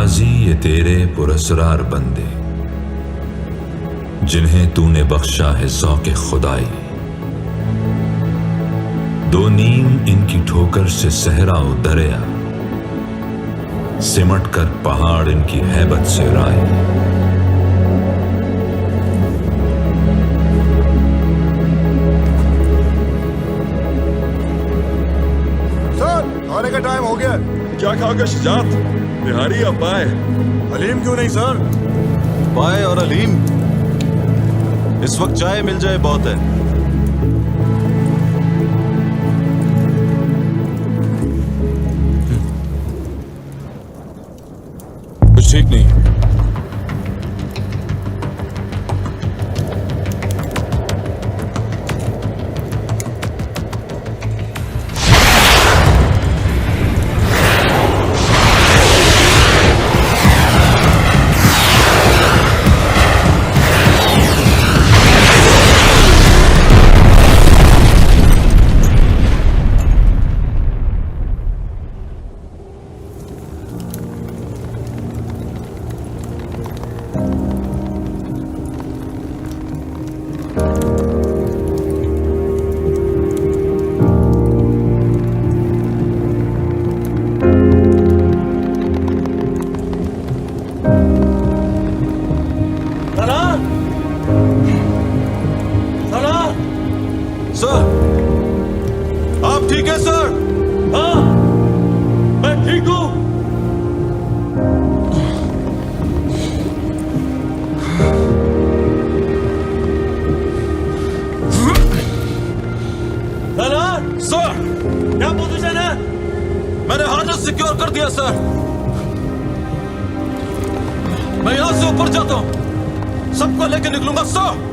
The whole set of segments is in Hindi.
नियाजी ये तेरे पुरस्रार बंदे, जिन्हें तूने बख्शा है ज़ौक़े खुदाई। दो नीम इनकी ठोकर से सहरा व दरिया, सिमट कर पहाड़ इनकी हैबत से राय। सर, खाने का टाइम हो गया। क्या खाओगे शुजात? बिहारी या पाए? हलीम क्यों नहीं सर? पाए और हलीम? इस वक्त चाय मिल जाए बहुत है। कुछ ठीक नहीं। सर, आप ठीक है सर? हाँ, मैं ठीक हूं। सर, क्या पोजीशन है? मैंने हार्नेस सिक्योर कर दिया सर। मैं यहां से ऊपर जाता हूं, सबको लेकर निकलूंगा सर।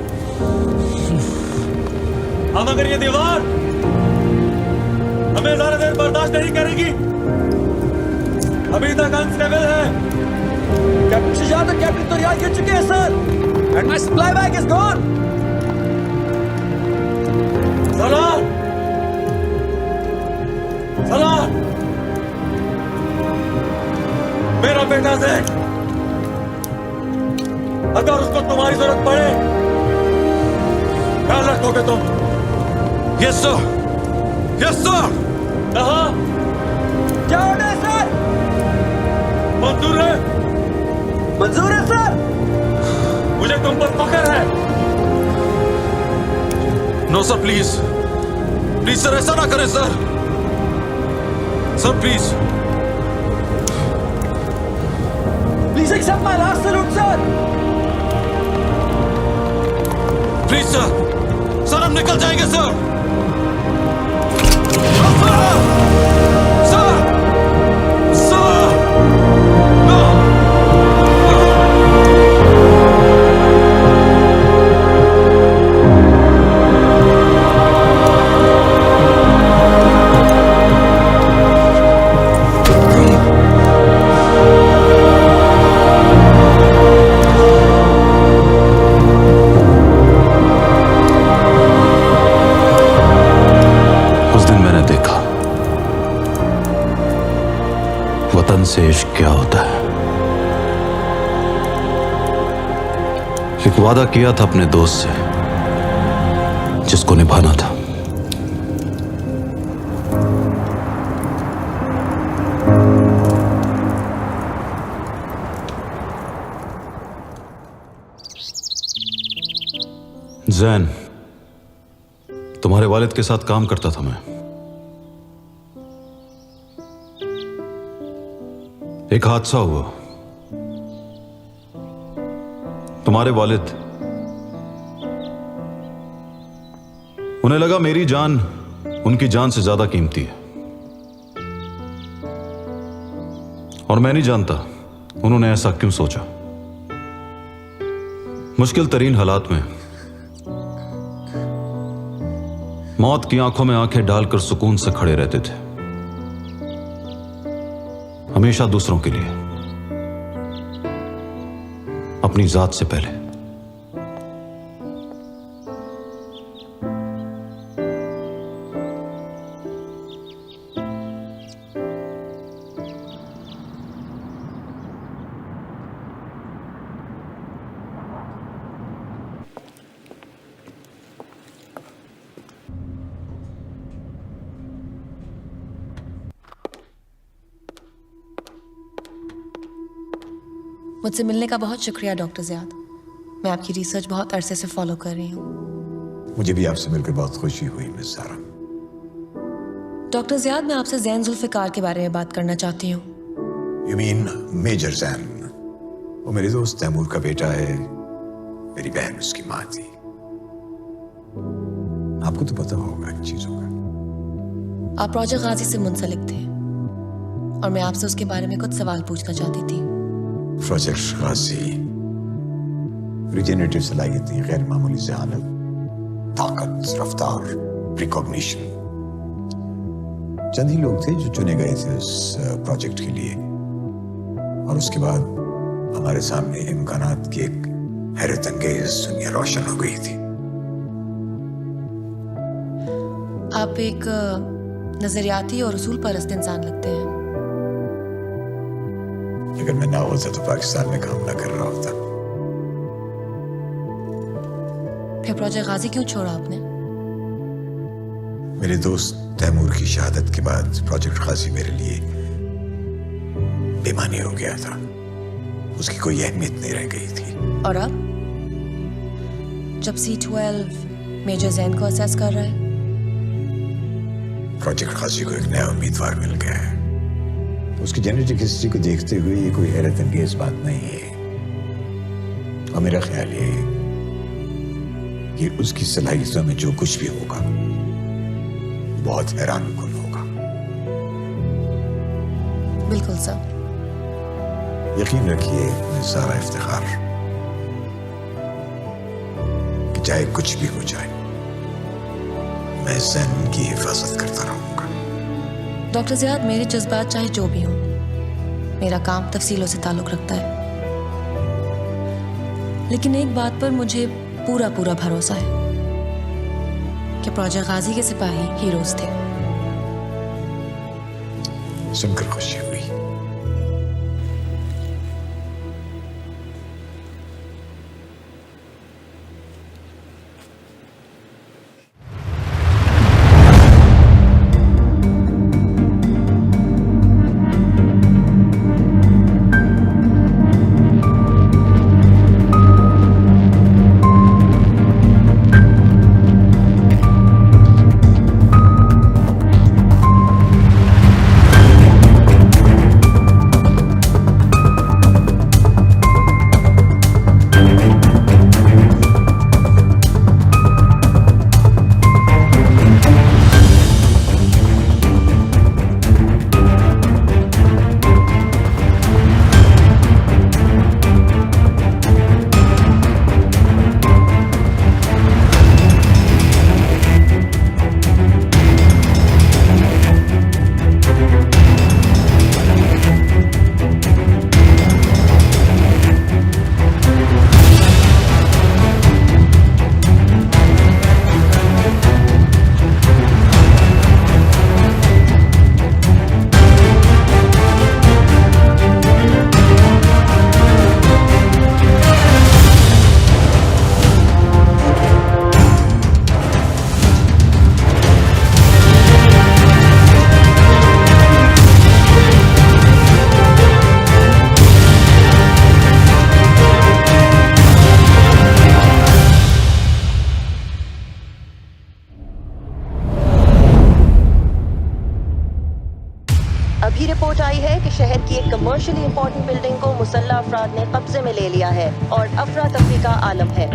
अब अगर ये दीवार हमें ज्यादा देर बर्दाश्त नहीं करेगी, अभी तक अनस्टेबल है। कैप्टन शुजात और कैप्टन तुरियाल गिर चुके हैं sir, and my supply bag is gone. Salaar, Salaar, मेरा बेटा जैक, अगर उसको तुम्हारी जरूरत पड़े, ख्याल रखोगे तुम? Yes sir, yes sir. कहाँ? क्या ऑर्डर है सर? मंजूर है? मंजूर है सर। मुझे तुम पर फख्र है। No sir, please please sir, ऐसा ना करें sir. Sir please please accept my last salute sir. Please sir, sir हम निकल जाएंगे सर। वतन से इश्क क्या होता है। एक वादा किया था अपने दोस्त से, जिसको निभाना था। जैन, तुम्हारे वालिद के साथ काम करता था मैं। एक हादसा हुआ। तुम्हारे वालिद, उन्हें लगा मेरी जान उनकी जान से ज्यादा कीमती है, और मैं नहीं जानता उन्होंने ऐसा क्यों सोचा। मुश्किल तरीन हालात में मौत की आंखों में आंखें डालकर सुकून से खड़े रहते थे, हमेशा दूसरों के लिए, अपनी जात से पहले। मुझसे मिलने का बहुत शुक्रिया डॉक्टर ज़ियाद। मैं आपकी रिसर्च बहुत अरसे से फॉलो कर रही हूँ। मुझे भी आपसे मिलकर बहुत खुशी हुई मिस सारा। डॉक्टर ज़ियाद, मैं आपसे ज़ैन जुल्फ़िकार के बारे में बात करना चाहती हूँ। You mean major Jain? वो मेरे दोस्त तैमूर का बेटा है, मेरी बहन उसकी माँ थी। आपको तो पता होगा इन चीजों का। आप प्रोजेक्ट गाजी से मुंसलिक थे और मैं आपसे उसके बारे में कुछ सवाल पूछना चाहती थी। प्रोजेक्ट गाजी रिजेनरेटिव सलाहियतें, गैर मामूली ज़हानत, ताकत, रफ्तार, रिकॉग्निशन। चंद ही लोग थे जो चुने गए थे उस प्रोजेक्ट के लिए, और उसके बाद हमारे सामने इम्कानात की एक हैरत अंगेज दुनिया रोशन हो गई थी। आप एक नजरियाती और उसूल परस्त इंसान लगते हैं। अगर मैं ना होता तो पाकिस्तान में काम ना कर रहा होता। फिर प्रोजेक्ट गाजी क्यों छोड़ा आपने? मेरे दोस्त तैमूर की शहादत के बाद प्रोजेक्ट गाजी मेरे लिए बेमानी हो गया था। उसकी कोई अहमियत नहीं रह गई थी। और अब जब C12 मेजर जैन को असेस कर रहा है, प्रोजेक्ट गाजी को एक नया उम्मीदवार मिल गया है। उसकी जेनेटिक हिस्ट्री को देखते हुए ये कोई हैरत अंगेज बात नहीं है, और मेरा ख्याल ये है कि उसकी सलाहियतों में जो कुछ भी होगा बहुत हैरानकुन होगा। बिल्कुल सर। यकीन रखिए सारा इफ्तिखार कि चाहे कुछ भी हो जाए, मैं जैन की हिफाजत करता रहूंगा। डॉक्टर ज़ियाद, मेरे जज्बात चाहे जो भी हों, मेरा काम तफसीलों से ताल्लुक़ रखता है। लेकिन एक बात पर मुझे पूरा भरोसा है कि प्रोजेक्ट गाजी के सिपाही हीरोज थे। सुनकर खुशी हुई। अभी रिपोर्ट आई है कि शहर की एक कमर्शियली इंपॉर्टेंट बिल्डिंग को मुसल्लह अफराद ने कब्जे में ले लिया है और अफरा तफरी का आलम है।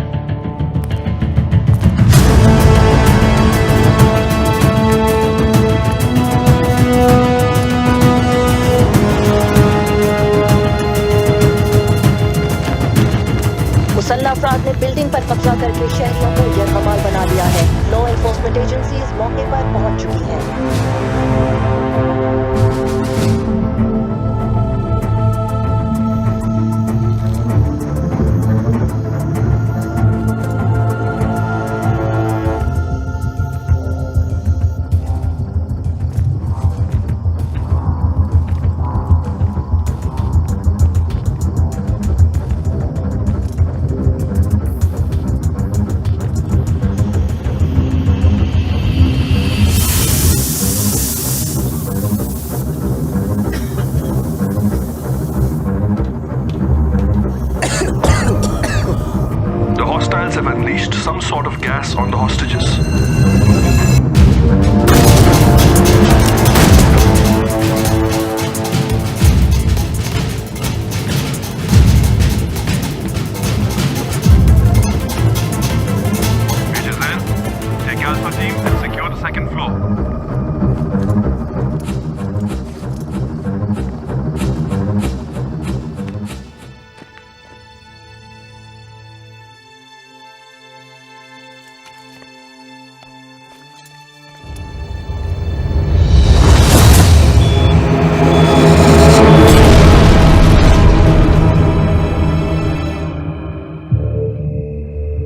मुसल्लह अफराद ने बिल्डिंग पर कब्जा करके शहरियों को यरगमाल बना दिया है। लॉ एनफोर्समेंट एजेंसीज मौके पर पहुंच चुकी हैं। hostiles have unleashed some sort of gas on the hostages. Major Zen, take Alpha team and secure the second floor.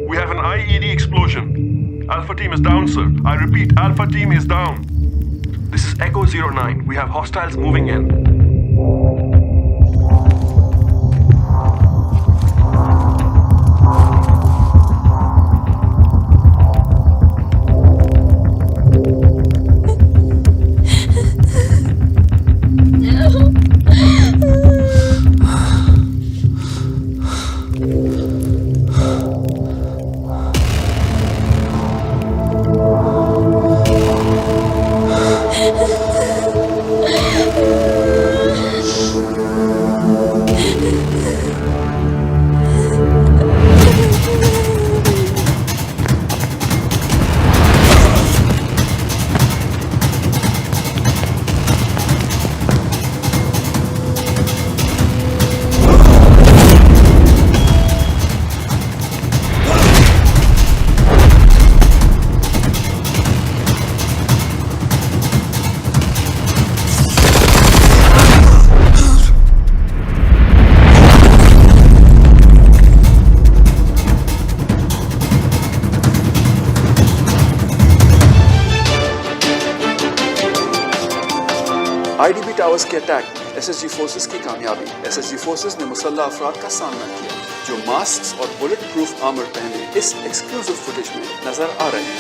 We have an IED explosion. Alpha team is down, sir. I repeat, Alpha team is down. This is Echo 09. We have hostiles moving in. IDB towers के अटैक में एसएसजी फोर्सेस की कामयाबी। एसएसजी फोर्सेस ने मुसल्लह अफराद का सामना किया जो मास्क और बुलेट प्रूफ आर्मर पहने इस एक्सक्लूसिव फुटेज में नजर आ रहे हैं।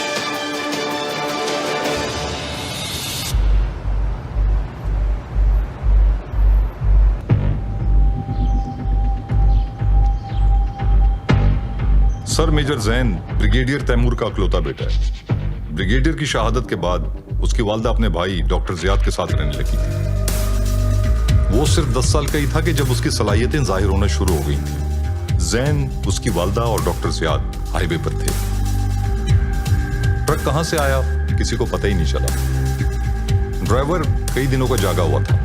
Sir major Jain brigadier Taimur का अकलौता बेटा है। ब्रिगेडियर की शहादत के बाद उसकी वालदा अपने भाई डॉक्टर जियाद के साथ रहने लगी थी। वो सिर्फ 10 साल का ही था कि जब उसकी सलाहियतें जाहिर होना शुरू हो गई थी। जैन, उसकी वालदा और डॉक्टर जियाद हाईवे पर थे। ट्रक कहां से आया किसी को पता ही नहीं चला। ड्राइवर कई दिनों का जागा हुआ था।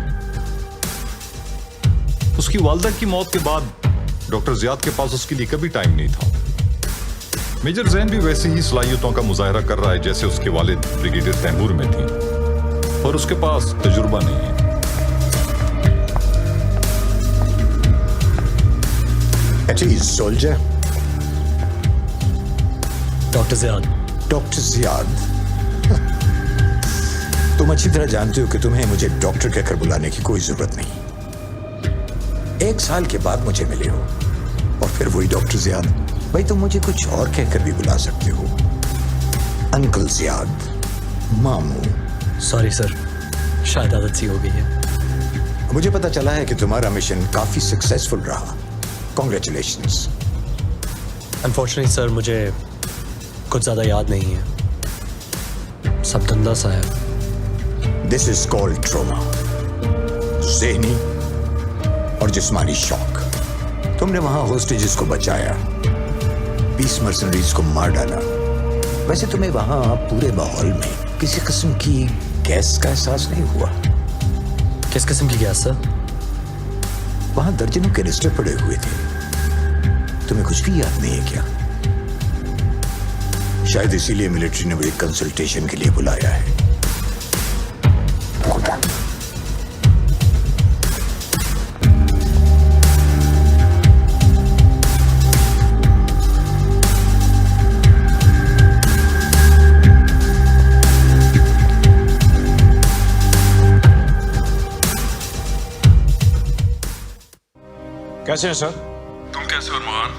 उसकी वालदा की मौत के बाद डॉक्टर जियाद के पास उसके लिए कभी टाइम नहीं था। मेजर जैन भी वैसे ही सलाहियतों का मुजाहरा कर रहा है जैसे उसके वालिद ब्रिगेडियर तैमूर में थी, पर उसके पास तजुर्बा नहीं है। Soldier doctor Ziyad. Doctor Ziyad, तुम अच्छी तरह जानते हो कि तुम्हें मुझे डॉक्टर कहकर बुलाने की कोई जरूरत नहीं। 1 साल के बाद मुझे मिले हो और फिर वही डॉक्टर जियाद। भाई तुम मुझे कुछ और कहकर भी बुला सकते हो, अंकल जियाद, मामू। सॉरी सर, शायद आदत सी हो गई है। मुझे पता चला है कि तुम्हारा मिशन काफी सक्सेसफुल रहा। कॉन्ग्रेचुलेशंस। अनफॉर्चुनेटली सर, मुझे कुछ ज्यादा याद नहीं है, सब धंधा सा है। दिस इज कॉल्ड ट्रॉमा, ज़हनी और जिस्मानी शॉक। तुमने वहां होस्टेजेस को बचाया, 20 मर्सनरीज को मार डाला। वैसे तुम्हें वहां पूरे माहौल में किसी किस्म की गैस का एहसास नहीं हुआ? किस किस्म की गैस सर? वहां दर्जनों कैनिस्टर पड़े हुए थे, तुम्हें कुछ भी याद नहीं है क्या? शायद इसीलिए मिलिट्री ने मुझे कंसल्टेशन के लिए बुलाया है। कैसे हैं सर? तुम कैसे हो अरमान?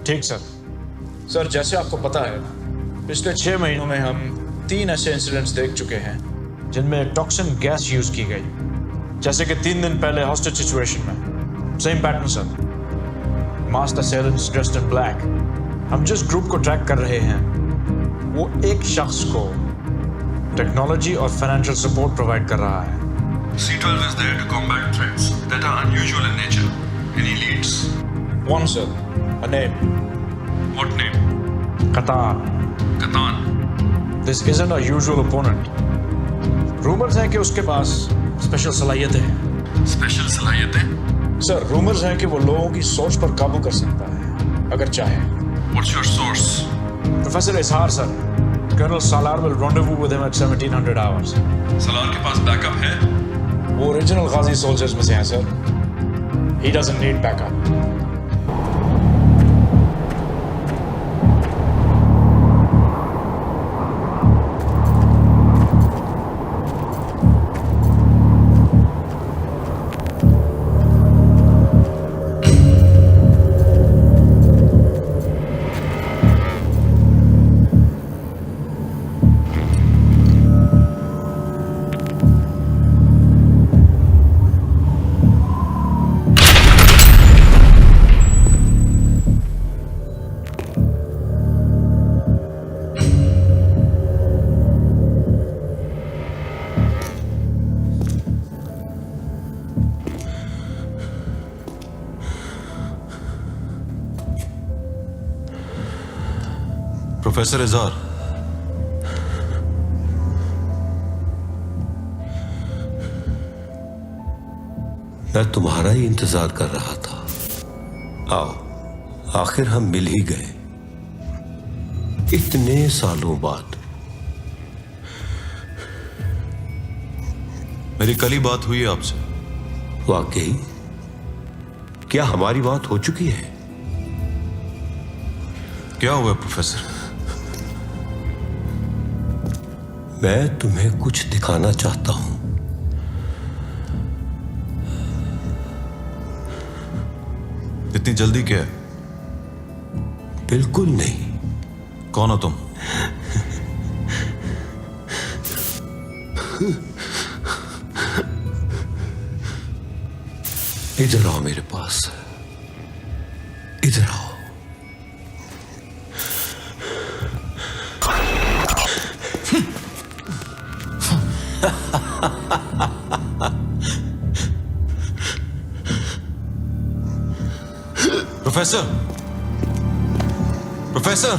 ठीक सर। सर जैसे आपको पता है, पिछले 6 महीनों में हम 3 ऐसे इंसिडेंट्स देख चुके हैं जिनमें टॉक्सिन गैस यूज की गई। जैसे कि 3 दिन पहले हॉस्टेज सिचुएशन में same pattern sir, master assailants dressed in black, हम जिस ग्रुप को ट्रैक कर रहे हैं वो एक शख्स को टेक्नोलॉजी और फाइनेंशियल सपोर्ट प्रोवाइड कर रहा है। C12 is there to combat threats that are unusual in nature. Any leads? One, sir. A name. What name? Qatar. Katan. This isn't a usual opponent. Rumors हैं कि उसके पास स्पेशल सलाहियतें हैं। Special सलाहियतें? सर, रूमर्स हैं कि वो लोगों की सोच पर काबू कर सकता है अगर चाहे। What's your source? Professor Izhar sir, colonel Salar will rendezvous with him at 1700 hours. Salar के पास बैकअप है? वो ओरिजिनल गाजी सोल्जर्स में से हैं sir. He doesn't need backup. Professor इजहार, मैं तुम्हारा ही इंतजार कर रहा था। आओ, आखिर हम मिल ही गए इतने सालों बाद। मेरी कल ही बात हुई है आपसे। वाकई? क्या हमारी बात हो चुकी है? क्या हुआ प्रोफेसर? मैं तुम्हें कुछ दिखाना चाहता हूं। इतनी जल्दी क्या है? बिल्कुल नहीं। कौन हो तुम? इधर आओ मेरे पास, इधर आओ। प्रोफेसर, प्रोफेसर,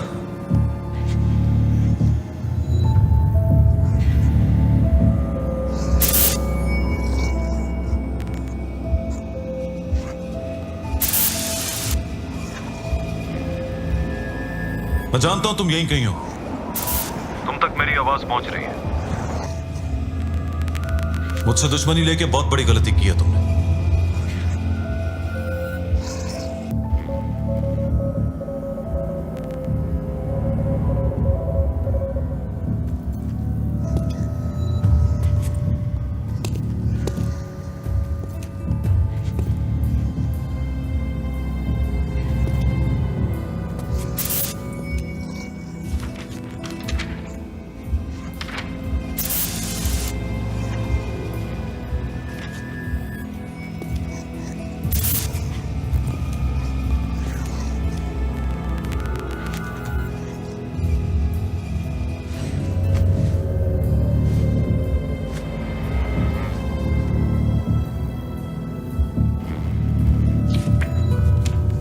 मैं जानता हूं तुम यहीं कहीं हो। तुम तक मेरी आवाज पहुंच रही है। मुझसे दुश्मनी लेके बहुत बड़ी गलती की है तुमने।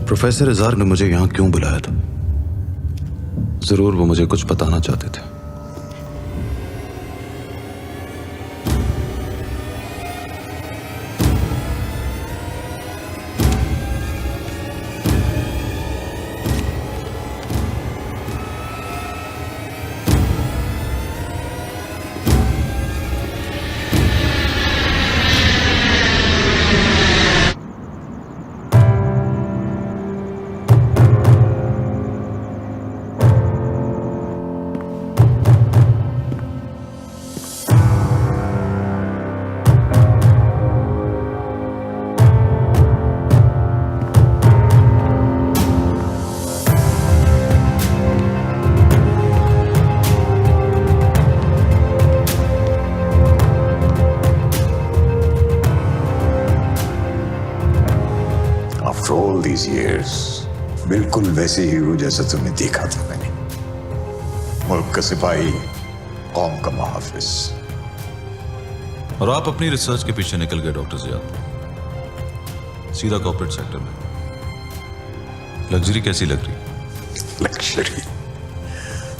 प्रोफेसर इजहार ने मुझे यहां क्यों बुलाया था? जरूर वो मुझे कुछ बताना चाहते थे। After all these years, बिल्कुल वैसे ही हो जैसा तुम्हें देखा था मैंने। मुल्क का सिपाही, कौम का मुहाफिज। और आप अपनी रिसर्च के पीछे निकल गए डॉक्टर जियाद, सीधा कॉर्पोरेट सेक्टर में। लग्जरी कैसी लग रही?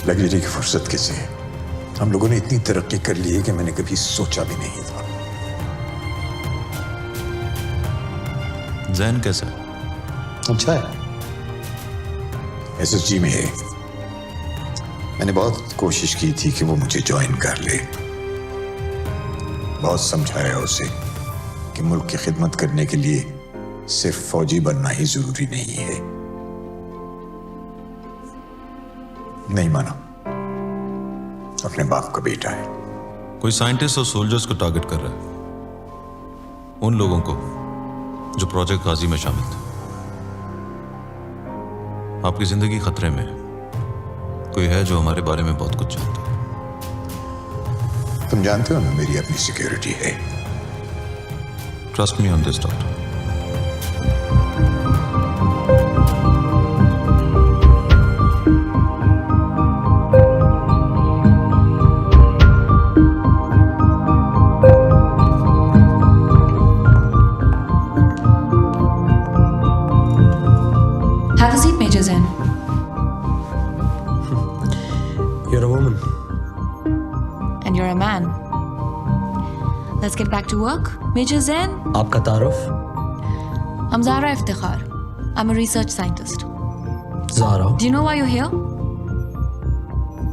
लग्जरी की फुर्सत कैसे है? हम लोगों ने इतनी तरक्की कर ली है कि मैंने कभी सोचा भी नहीं था। जैन कैसा है? अच्छा है, SSG में है। मैंने बहुत कोशिश की थी कि वो मुझे ज्वाइन कर ले, बहुत समझाया उसे कि मुल्क की खिदमत करने के लिए सिर्फ फौजी बनना ही जरूरी नहीं है। नहीं माना। अपने बाप का बेटा है। कोई साइंटिस्ट और सोल्जर्स को टारगेट कर रहा है, उन लोगों को जो प्रोजेक्ट गाजी में शामिल थे। आपकी जिंदगी खतरे में है। कोई है जो हमारे बारे में बहुत कुछ जानता है। तुम जानते हो ना मेरी अपनी सिक्योरिटी है। Trust me on this doctor. Have a seat, Major Zen. You're a woman. And you're a man. Let's get back to work. Major Zen, आपका तारुफ? I'm Zahra Iftikhar. I'm a research scientist. Zaara. Do you know why you're here?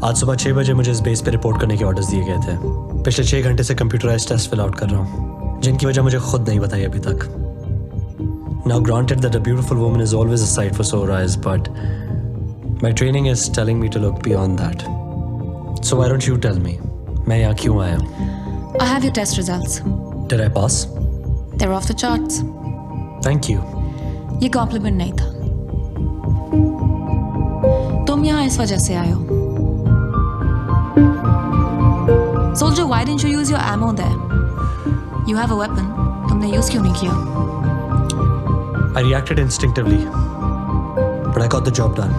आज सुबह 6 बजे मुझे इस बेस पे रिपोर्ट करने के ऑर्डर्स दिए गए थे। पिछले 6 घंटे से कंप्यूटराइज्ड टेस्ट फिल आउट कर रहा हूँ, जिनकी वजह मुझे खुद नहीं बताई अभी तक। Now granted that a beautiful woman is always a sight for sore eyes, but my training is telling me to look beyond that. So why don't you tell me, मैं यहाँ क्यों आया हूँ? I have your test results. Did I pass? They're off the charts. Thank you. ये कॉम्प्लीमेंट नहीं था। तुम यहाँ इस वजह से आए हो। Soldier, why didn't you use your ammo there? You have a weapon. तुमने यूज क्यों नहीं किया? I reacted instinctively, but I got the job done.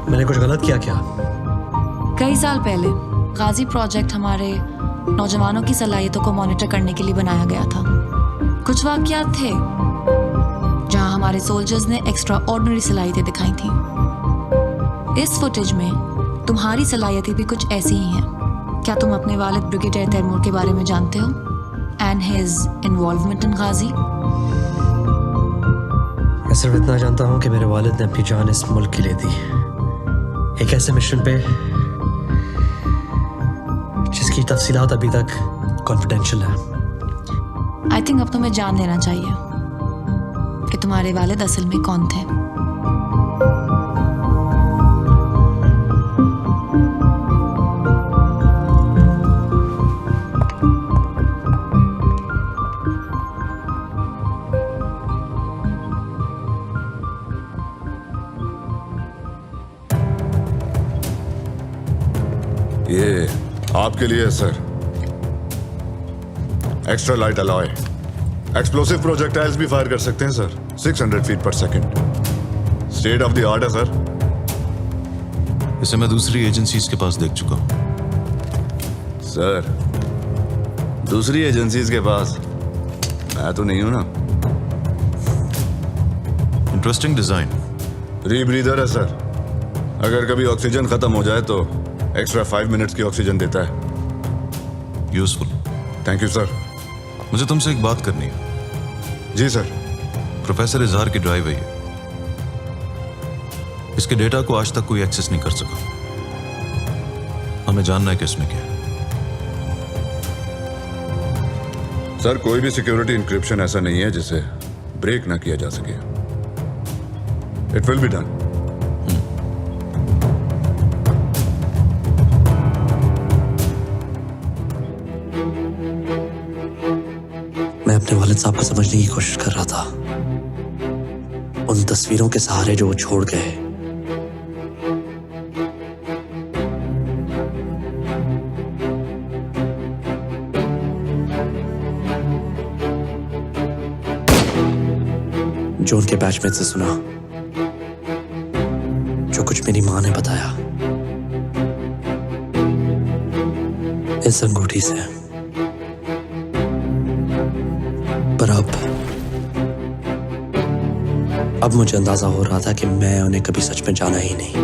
मैंने कुछ गलत किया क्या? कई साल पहले गाजी प्रोजेक्ट हमारे नौजवानों की सलाहियतों को मॉनिटर करने के लिए बनाया गया था। कुछ वाकयात थे जहां हमारे सोल्जर्स ने एक्स्ट्रा ऑर्डिनरी सलाहियतें दिखाई थी। इस फुटेज में तुम्हारी सलाहियतें भी कुछ ऐसी ही हैं। क्या तुम अपने वालिद ब्रिगेडियर तैमूर के बारे में जानते हो? एंड हिज इन्वॉल्वमेंट इन गाजी? मैं सिर्फ इतना जानता हूँ कि मेरे वालिद ने अपनी जान इस मुल्क के लिए दी, एक ऐसे मिशन पे जिसकी तफसीलात अभी तक कॉन्फिडेंशियल है। आई थिंक अब तुम्हें जान लेना चाहिए कि तुम्हारे वालिद असल में कौन थे। ये आपके लिए है sir. Extra light alloy, explosive projectiles भी फायर कर सकते हैं सर। 600 फीट पर second. State of the art है सर। इसे मैं दूसरी एजेंसीज के पास देख चुका हूं। सर दूसरी एजेंसीज के पास मैं तो नहीं हूं ना। Interesting design. रीब्रीदर है सर। अगर कभी ऑक्सीजन खत्म हो जाए तो एक्स्ट्रा 5 मिनट्स की ऑक्सीजन देता है। यूजफुल। Thank you sir. मुझे तुमसे एक बात करनी है। जी सर। प्रोफेसर इजहार की ड्राइव है ये। इसके डेटा को आज तक कोई एक्सेस नहीं कर सका। हमें जानना है कि इसमें क्या है। सर कोई भी सिक्योरिटी इंक्रिप्शन ऐसा नहीं है जिसे ब्रेक ना किया जा सके। It will be done. मैं अपने वालिद साहब को समझने की कोशिश कर रहा था, उन तस्वीरों के सहारे जो वो छोड़ गए। जो उनके बैचमेट से सुना, जो कुछ मेरी माँ ने बताया, इस अंगूठी से। पर अब मुझे अंदाजा हो रहा था कि मैं उन्हें कभी सच में जाना ही नहीं।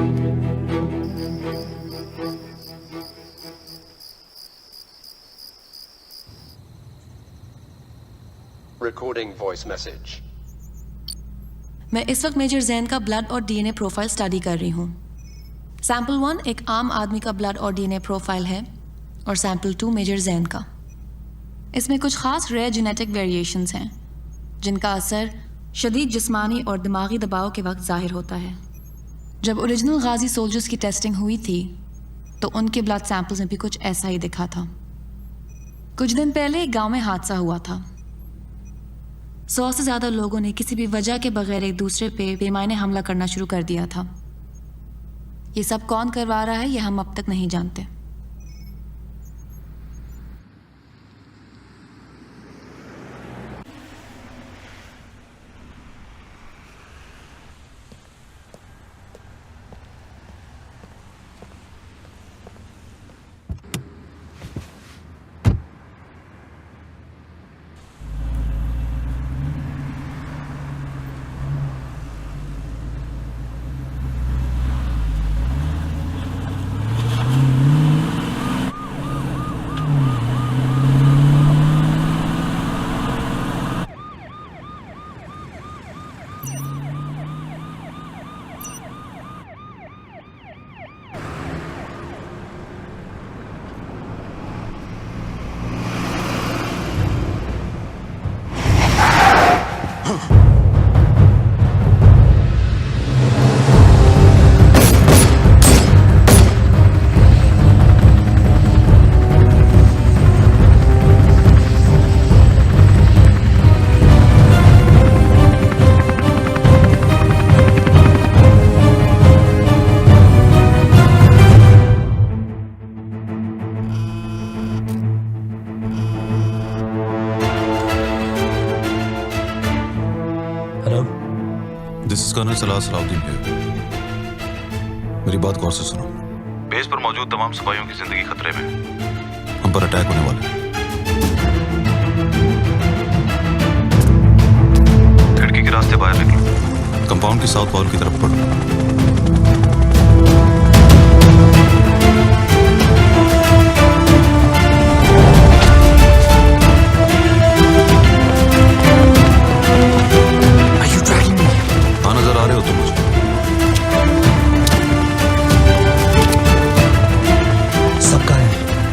Recording voice message. मैं इस वक्त मेजर जैन का ब्लड और डीएनए प्रोफाइल स्टडी कर रही हूँ। सैंपल 1 एक आम आदमी का ब्लड और डीएनए प्रोफाइल है और सैंपल 2 मेजर जैन का। इसमें कुछ खास रेयर जेनेटिक वेरिएशंस हैं जिनका असर शदीद जिस्मानी और दिमागी दबाव के वक्त जाहिर होता है। जब ओरिजिनल गाजी सोल्जर्स की टेस्टिंग हुई थी तो उनके ब्लड सैंपल्स में भी कुछ ऐसा ही दिखा था। कुछ दिन पहले एक गांव में हादसा हुआ था। 100 से ज़्यादा लोगों ने किसी भी वजह के बगैर एक दूसरे पे बेमायने हमला करना शुरू कर दिया था। ये सब कौन करवा रहा है ये हम अब तक नहीं जानते। कर्नल सलाह सलाउद्दीन है। मेरी बात गौर से सुनो। बेस पर मौजूद तमाम सिपाहियों की जिंदगी खतरे में। हम पर अटैक होने वाला है। खिड़की के रास्ते बाहर निकलो। कंपाउंड के साउथ वॉल की तरफ बढ़ो।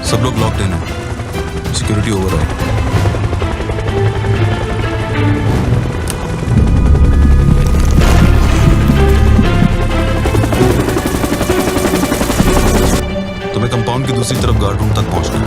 सब लोग लॉक्ड इन है। सिक्योरिटी ओवर है। तुम्हें कंपाउंड की दूसरी तरफ गार्ड रूम तक पहुंचना है।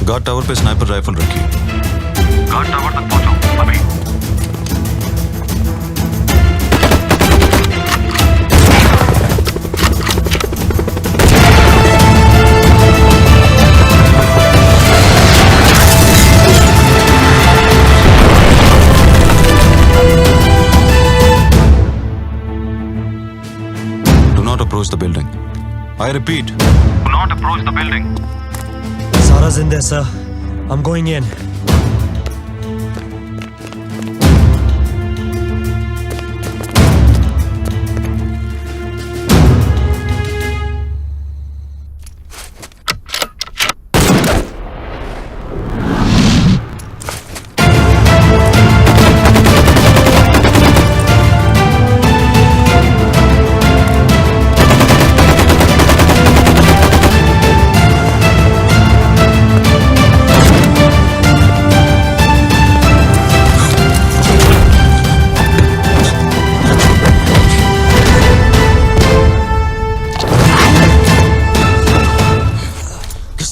गार्ड टावर पे स्नाइपर राइफल रखी। गार्ड टावर तक पहुंचो अभी। Do not approach the building. I repeat, do not approach the building. Sarah's in there, sir. I'm going in.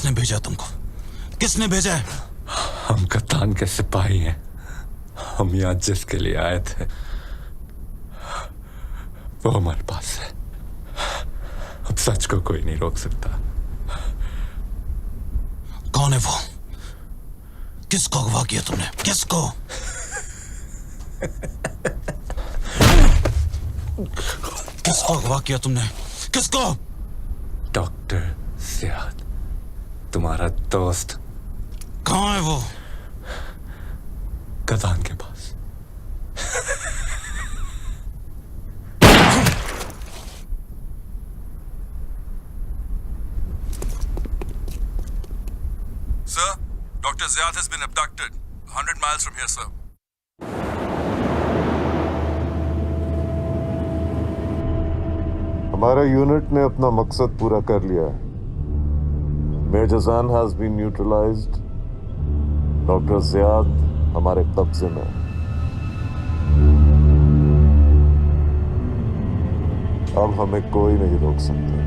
किसने भेजा तुमको? किसने भेजा है? हम कप्तान के सिपाही हैं। हम यहाँ जिसके लिए आए थे वो हमारे पास है। अब सच को कोई नहीं रोक सकता। कौन है वो? किसको अगवा किया तुमने? किसको? किसको अगवा किया तुमने? किसको? डॉक्टर ज़ियाद, तुम्हारा दोस्त। कहाँ है वो? कप्तान के पास। Sir, Dr. Ziad has been abducted 100 miles from here, sir. हमारा यूनिट ने अपना मकसद पूरा कर लिया है। Major Jan has been neutralised. Doctor Ziyad हमारे कब्जे में। अब हमें कोई नहीं रोक सकता।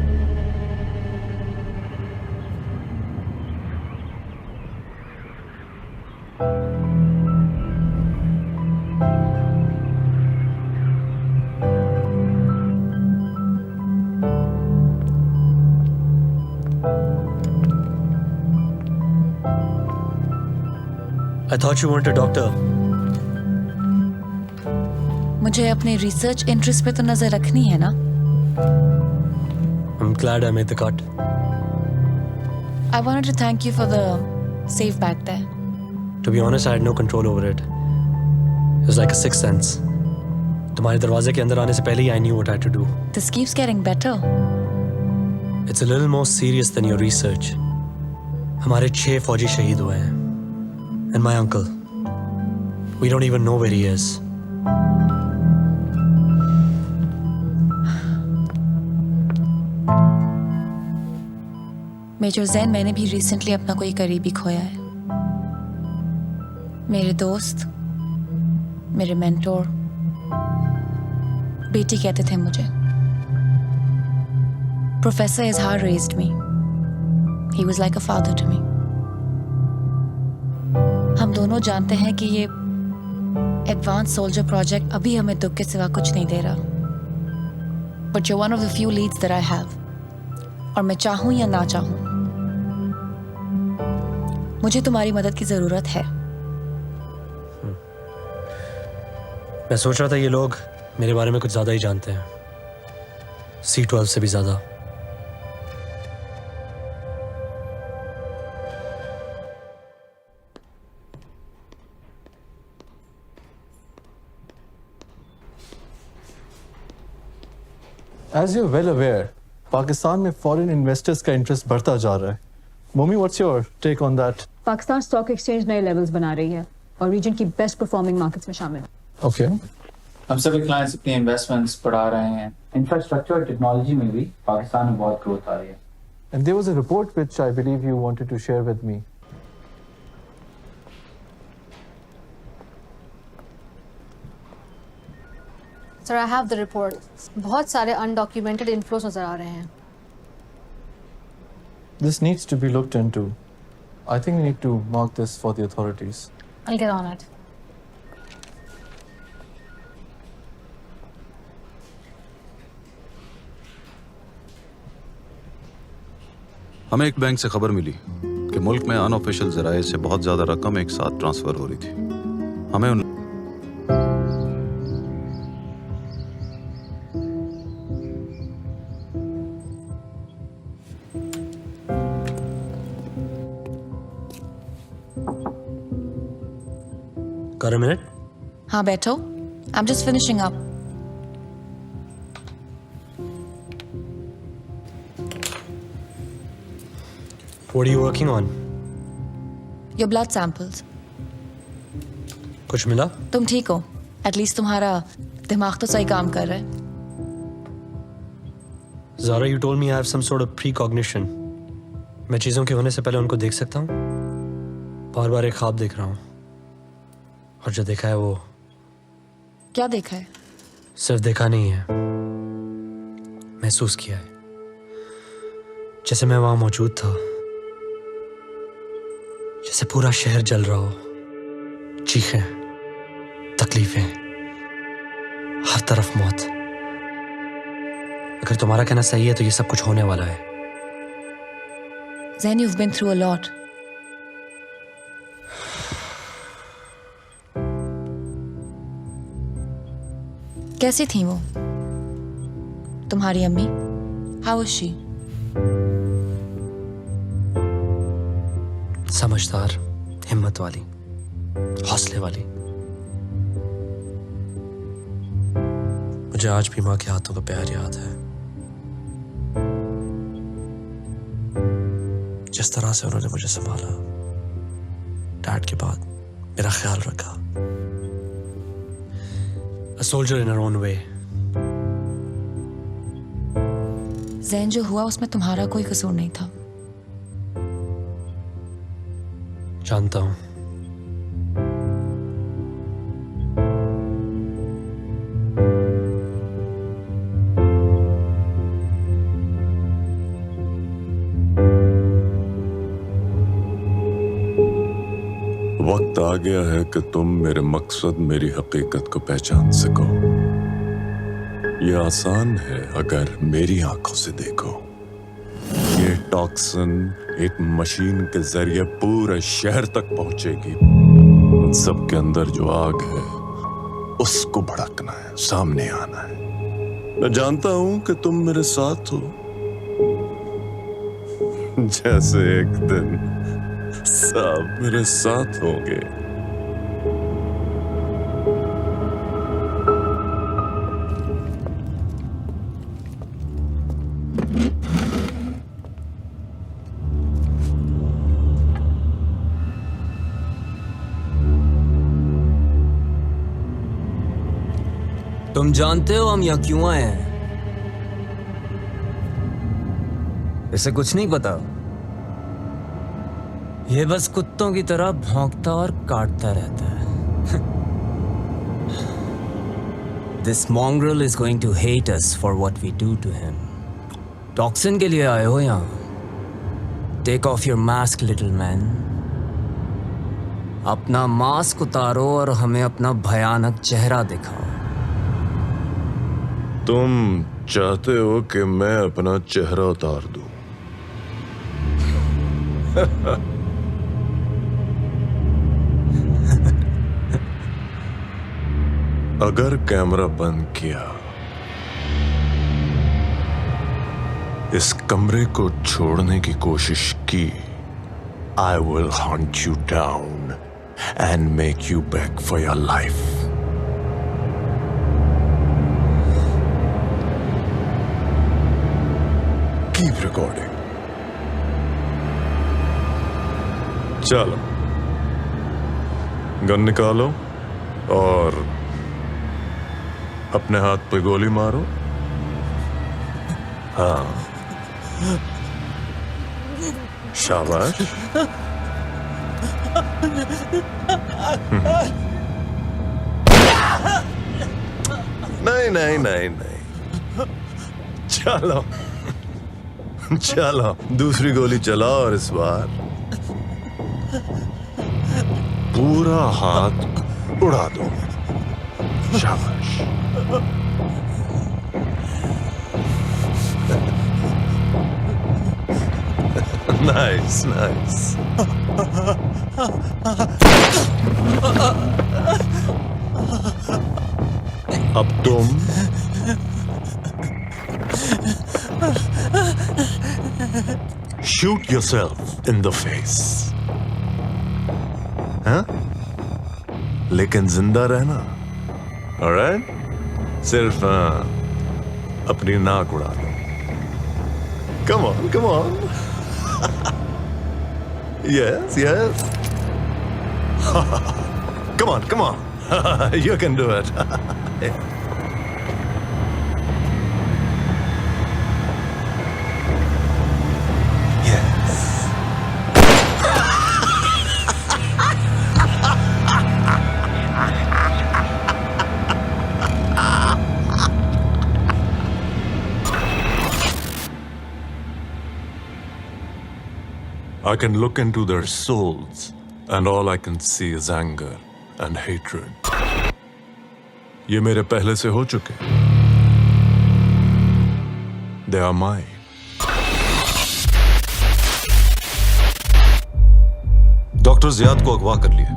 I thought you wanted a doctor. मुझे अपने रिसर्च इंटरेस्ट पे तो नजर रखनी है ना। I'm glad I made the cut. I wanted to thank you for the safe back there. To be honest, I had no control over it. It was like a sixth sense. तुम्हारे दरवाजे के अंदर आने से पहले ही I knew what I had to do. This keeps getting better. It's a little more serious than your research. हमारे 6 फौजी शहीद हुए हैं. And my uncle. We don't even know where he is. Major Jain, मैंने भी रिसेंटली अपना कोई करीबी खोया है। मेरे दोस्त, मेरे मेंटोर, बेटी कहते थे मुझे। प्रोफेसर इजहार raised me. He was like a father to me. हम दोनों जानते हैं कि ये एडवांस सोल्जर प्रोजेक्ट अभी हमें दुख के सिवा कुछ नहीं दे रहा। But you're one of the few leads that I have. और मैं चाहूं या ना चाहूं, मुझे तुम्हारी मदद की जरूरत है। मैं सोच रहा था ये लोग मेरे बारे में कुछ ज्यादा ही जानते हैं, C12 से भी ज्यादा। As you're well aware, Pakistan में फॉरेन इन्वेस्टर्स का इंटरेस्ट बढ़ता जा रहा है। Momi, what's your take on that? Pakistan stock exchange नए लेवल्स बना रही है और रीजन की बेस्ट परफॉर्मिंग मार्केट्स में शामिल है। ओके। हम सभी क्लाइंट्स अपनी इन्वेस्टमेंट्स बढ़ा रहे हैं। इंफ्रास्ट्रक्चर और टेक्नोलॉजी में भी पाकिस्तान में बहुत ग्रोथ आ रही है। And there was a report which I believe you wanted to share with me. Sir, I have the report. बहुत सारे undocumented inflows नजर आ रहे हैं। This needs to be looked into. I think we need to mark this for the authorities. I'll get on it. हमें एक बैंक से खबर मिली कि मुल्क में अनऑफिशियल जराये से बहुत ज्यादा रकम एक साथ ट्रांसफर हो रही थी। हमें उन Got a minute? हाँ बैठो। I'm just finishing up. What are you working on? Your blood samples. कुछ मिला? तुम ठीक हो? एटलीस्ट तुम्हारा दिमाग तो सही काम कर रहा है। Zara, you told me I have some sort of precognition. मैं चीजों के होने से पहले उनको देख सकता हूँ? बार बार एक ख्वाब देख रहा हूँ और जो देखा है वो क्या देखा है? सिर्फ देखा नहीं है, महसूस किया है, जैसे मैं वहां मौजूद था जैसे पूरा शहर जल रहा हो, चीखें, तकलीफें, हर तरफ मौत। अगर तुम्हारा कहना सही है तो ये सब कुछ होने वाला है। Zain, you've been through a lot. कैसी थी वो तुम्हारी अम्मी? How was she? समझदार, हिम्मत वाली, हौसले वाली। मुझे आज भी माँ के हाथों का प्यार याद है। जिस तरह से उन्होंने मुझे संभाला, डैड के बाद मेरा ख्याल रखा। A soldier in her own way. Jain, जो हुआ उसमें तुम्हारा कोई कसूर नहीं था। जानता हूं। वक्त आ गया है कि तुम मेरे मकसद, मेरी हकीकत को पहचान सको। ये आसान है अगर मेरी आंखों से देखो। ये टॉक्सिन एक मशीन के जरिए पूरे शहर तक पहुंचेगी। उन सब के अंदर जो आग है उसको भड़कना है, सामने आना है। मैं जानता हूं कि तुम मेरे साथ हो, जैसे एक दिन सब मेरे साथ होंगे। तुम जानते हो हम यहाँ क्यों आए हैं? इसे कुछ नहीं पता। ये बस कुत्तों की तरह भौंकता और काटता रहता है। This mongrel is going to hate us for what we do to him. Toxin के लिए आए हो यहाँ? Take off your mask, little man. अपना मास्क उतारो और हमें अपना भयानक चेहरा दिखाओ। तुम चाहते हो कि मैं अपना चेहरा उतार दूं? अगर कैमरा बंद किया, इस कमरे को छोड़ने की कोशिश की, I will hunt you down and make you beg for your life. Keep recording. चलो, गन निकालो और अपने हाथ पे गोली मारो। हाँ, शाबाश। नहीं नहीं नहीं नहीं, चलो चलो, दूसरी गोली चलाओ और इस बार पूरा हाथ उड़ा दो। शाबाश। Nice nice. अब तुम shoot yourself in the face, हाँ? लेकिन जिंदा रहना, alright? सिर्फ अपनी नाक उड़ा दो। Come on, come on. Yes, yes. Come on, come on. You can do it. I can look into their souls, and all I can see is anger and hatred. ये मेरे पहले से हो चुके. They are mine. Doctor Ziyad को अगवा कर लिया.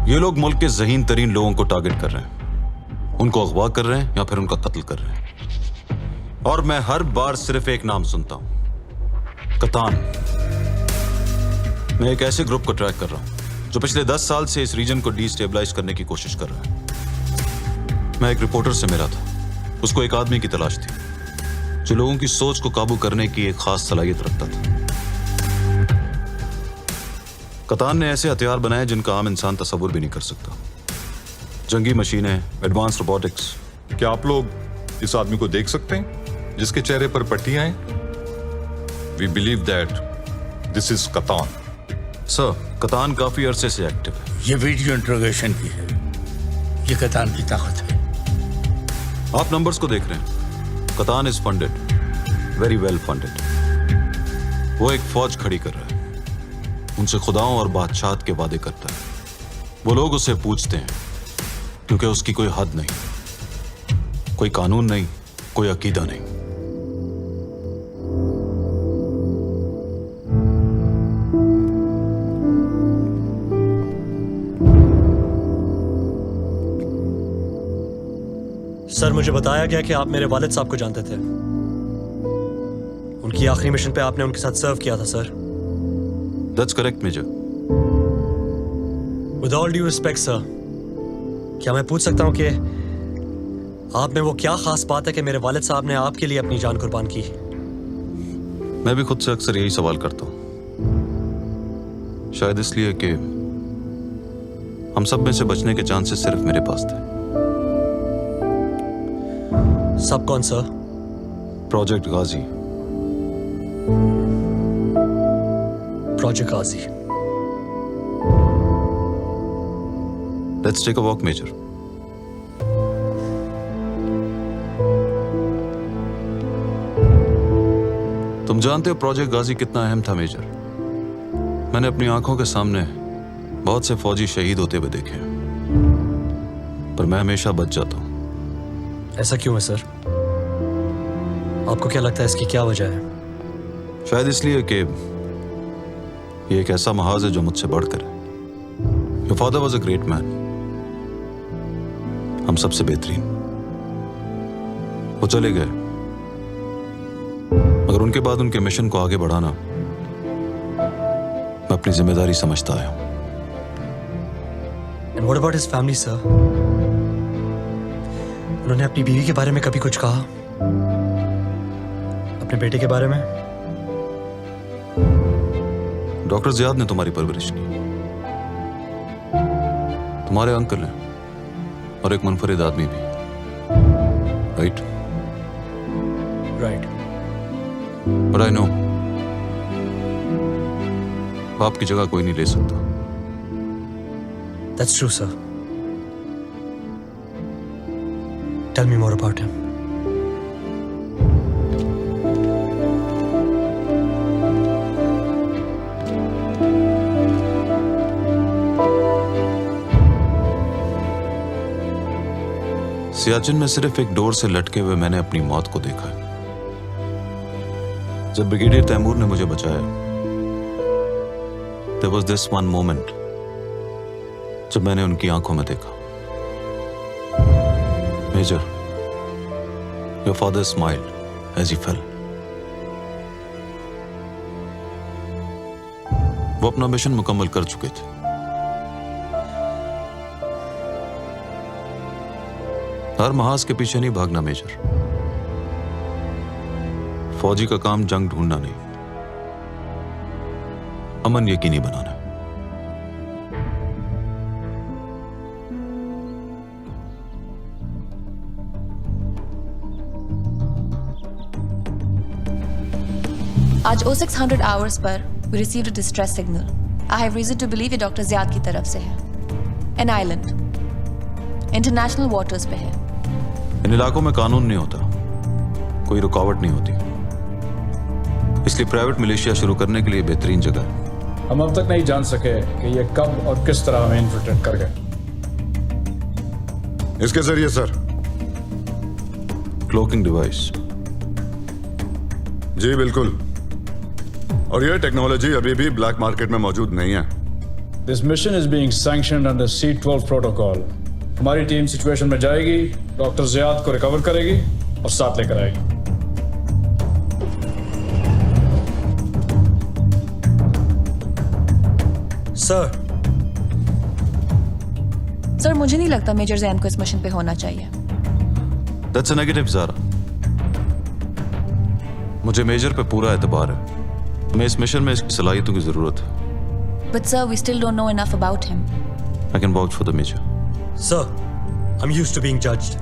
ये लोग मुल्क के ज़हीन तरीन लोगों को टारगेट कर रहे हैं. उनको अगवा कर रहे हैं या फिर उनका कत्ल कर रहे हैं. और मैं हर बार सिर्फ एक नाम सुनता हूं, कतान. मैं एक ऐसे ग्रुप को ट्रैक कर रहा हूं जो पिछले 10 साल से इस रीजन को डिस्टेबलाइज करने की कोशिश कर रहा है. मैं एक रिपोर्टर से मिला था. उसको एक आदमी की तलाश थी जो लोगों की सोच को काबू करने की एक खास सलाहियत रखता था. कतान ने ऐसे हथियार बनाए जिनका आम इंसान तस्वुर भी नहीं कर सकता. जंगी मशीनें, एडवांस रोबोटिक्स. क्या आप लोग इस आदमी को देख सकते हैं जिसके चेहरे पर पट्टियां हैं? We believe that this is कतान. सर, कतान काफी अरसे से एक्टिव है. ये वीडियो इंट्रोगेशन की है. ये कतान की ताकत है. आप नंबर्स को देख रहे हैं. कतान is funded, very well funded. वो एक फौज खड़ी कर रहा है. उनसे खुदाओं और बादशाहत के वादे करता है. वो लोग उसे पूछते हैं क्योंकि उसकी कोई हद नहीं, कोई कानून नहीं, कोई अकीदा नहीं. सर, मुझे बताया गया कि आप मेरे वालिद साहब को जानते थे. उनकी आखिरी मिशन पे आपने उनके साथ सर्व किया था sir. That's correct, Major. With all due respect, sir, क्या मैं पूछ सकता हूँ कि आप में वो क्या खास बात है कि मेरे वालिद साहब ने आपके लिए अपनी जान कुर्बान की? मैं भी खुद से अक्सर यही सवाल करता हूँ. शायद इसलिए कि हम सब में से बचने के चांसेस सिर्फ मेरे पास थे. सब कौन sir? Project Ghazi. Project Ghazi. Let's take a walk, Major. तुम जानते हो प्रोजेक्ट गाजी कितना अहम था, मेजर. मैंने अपनी आंखों के सामने बहुत से फौजी शहीद होते हुए देखे हैं, पर मैं हमेशा बच जाता हूं. ऐसा क्यों है सर? आपको क्या लगता है इसकी क्या वजह है? शायद इसलिए कि ये एक ऐसा महाज है जो मुझसे बढ़कर है. Your father was a great man. हम सबसे बेहतरीन. वो चले गए, मगर उनके बाद उनके मिशन को आगे बढ़ाना मैं अपनी जिम्मेदारी समझता आया हूं. And what about his family, sir? उन्होंने अपनी बीवी के बारे में कभी कुछ कहा? अपने बेटे के बारे में? डॉक्टर जियाद ने तुम्हारी परवरिश की. तुम्हारे अंकल हैं और एक मुनफरिद आदमी भी. Right? Right. But I know बाप की जगह कोई नहीं ले सकता. That's true, sir. Tell me more about him. Siachen में सिर्फ एक डोर से लटके हुए मैंने अपनी मौत को देखा है. जब ब्रिगेडियर तैमूर ने मुझे बचाया, there was this one moment जब मैंने उनकी आंखों में देखा. Major, your father smiled as he fell. वो अपना मिशन मुकम्मल कर चुके थे. हर महाज के पीछे नहीं भागना मेजर. फौजी का काम जंग ढूंढना नहीं, अमन यकीनी बनाना. आज 0600 hours per we received a distress signal. I have reason to believe ये डॉक्टर ज़ियाद की तरफ से है. An island, international waters पे है. इन इलाकों में कानून नहीं होता, कोई रुकावट नहीं होती. इसलिए प्राइवेट मिलिशिया शुरू करने के लिए बेहतरीन जगह है। हम अब तक नहीं जान सके कि ये कब और किस तरह हमें इन्फिल्ट्रेट कर गए। इसके जरिए सर। Cloaking device. जी बिल्कुल, और यह टेक्नोलॉजी अभी भी ब्लैक मार्केट में मौजूद नहीं है। This mission is being sanctioned under C-12 protocol. हमारी टीम सिचुएशन में जाएगी, डॉक्टर जियाद को रिकवर करेगी और साथ लेकर आएगी। सर मुझे नहीं लगता मेजर जैन को इस मिशन पे होना चाहिए। That's a negative Zara. मुझे मेजर पे पूरा एतबार है। मैं इस मिशन में इसकी सलाहियतों की जरूरत है। But sir, we still don't know enough about him. I can vouch for the major. Sir, I'm used to being judged.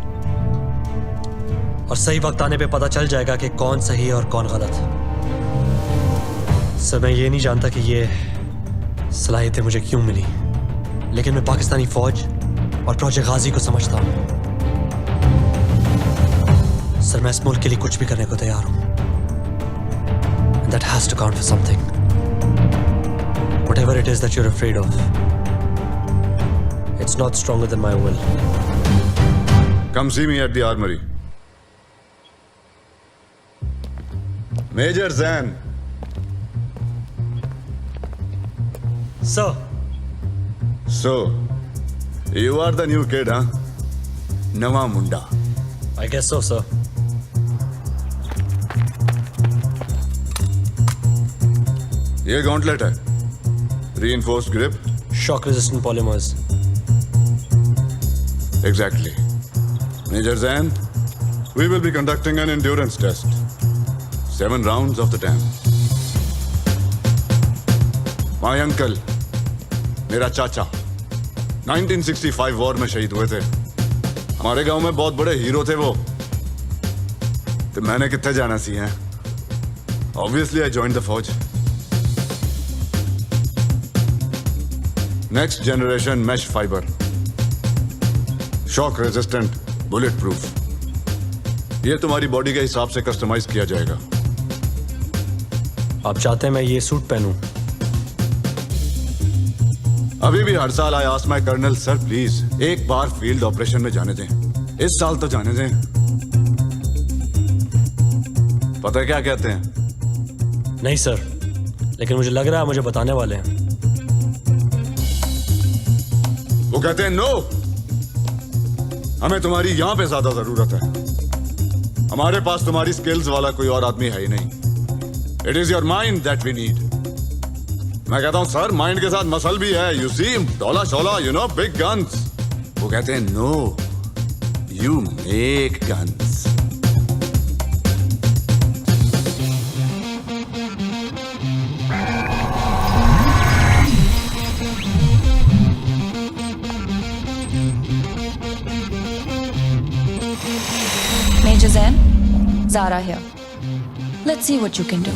और सही वक्त आने पे पता चल जाएगा कि कौन सही है और कौन गलत। सर मैं ये नहीं जानता कि ये सलाहियतें मुझे क्यों मिली, लेकिन मैं पाकिस्तानी फौज और प्रोजेक्ट गाजी को समझता हूँ। सर मैं इस मुल्क के लिए कुछ भी करने को तैयार हूँ। That has to count for something. Whatever it is that you're afraid of, it's not stronger than my will. Come see me at the armory. Major Zan. Sir. So, you are the new kid, huh? Nawa Munda. I guess so, sir. ये गॉन्टलेट है। Reinforced grip. Shock resistant polymers. Exactly. Major Zan, we will be conducting an endurance test. 7 rounds of the tank. My uncle, मेरा चाचा, 1965 वॉर में शहीद हुए थे। हमारे गांव में बहुत बड़े हीरो थे वो। तो मैंने कितने जाना सी है? Obviously, I joined the फौज। Next generation mesh fiber, shock resistant, bullet proof. ये तुम्हारी बॉडी के हिसाब से कस्टमाइज किया जाएगा। आप चाहते हैं मैं ये सूट पहनूं? अभी भी हर साल I ask my colonel, sir please एक बार फील्ड ऑपरेशन में जाने दें, इस साल तो जाने दें। पता है क्या कहते हैं? नहीं सर, लेकिन मुझे लग रहा है मुझे बताने वाले हैं। वो कहते हैं नो, हमें तुम्हारी यहां पे ज्यादा जरूरत है। हमारे पास तुम्हारी स्किल्स वाला कोई और आदमी है ही नहीं। It is your mind that we need. मैं कहता हूं सर माइंड के साथ मसल भी है। यू सी डोला शोला, यू नो, बिग गन्स। वो कहते हैं no, you make guns. Major Zen, Zara here. Let's see what you can do.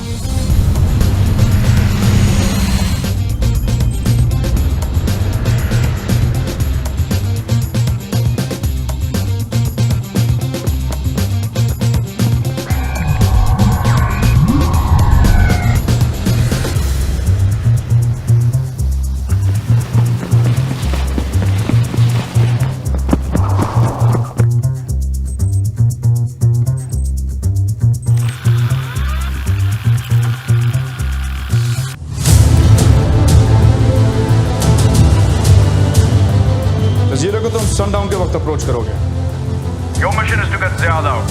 जजीरे को तुम सनडाउन के वक्त अप्रोच करोगे। Your mission is to get Ziyad out.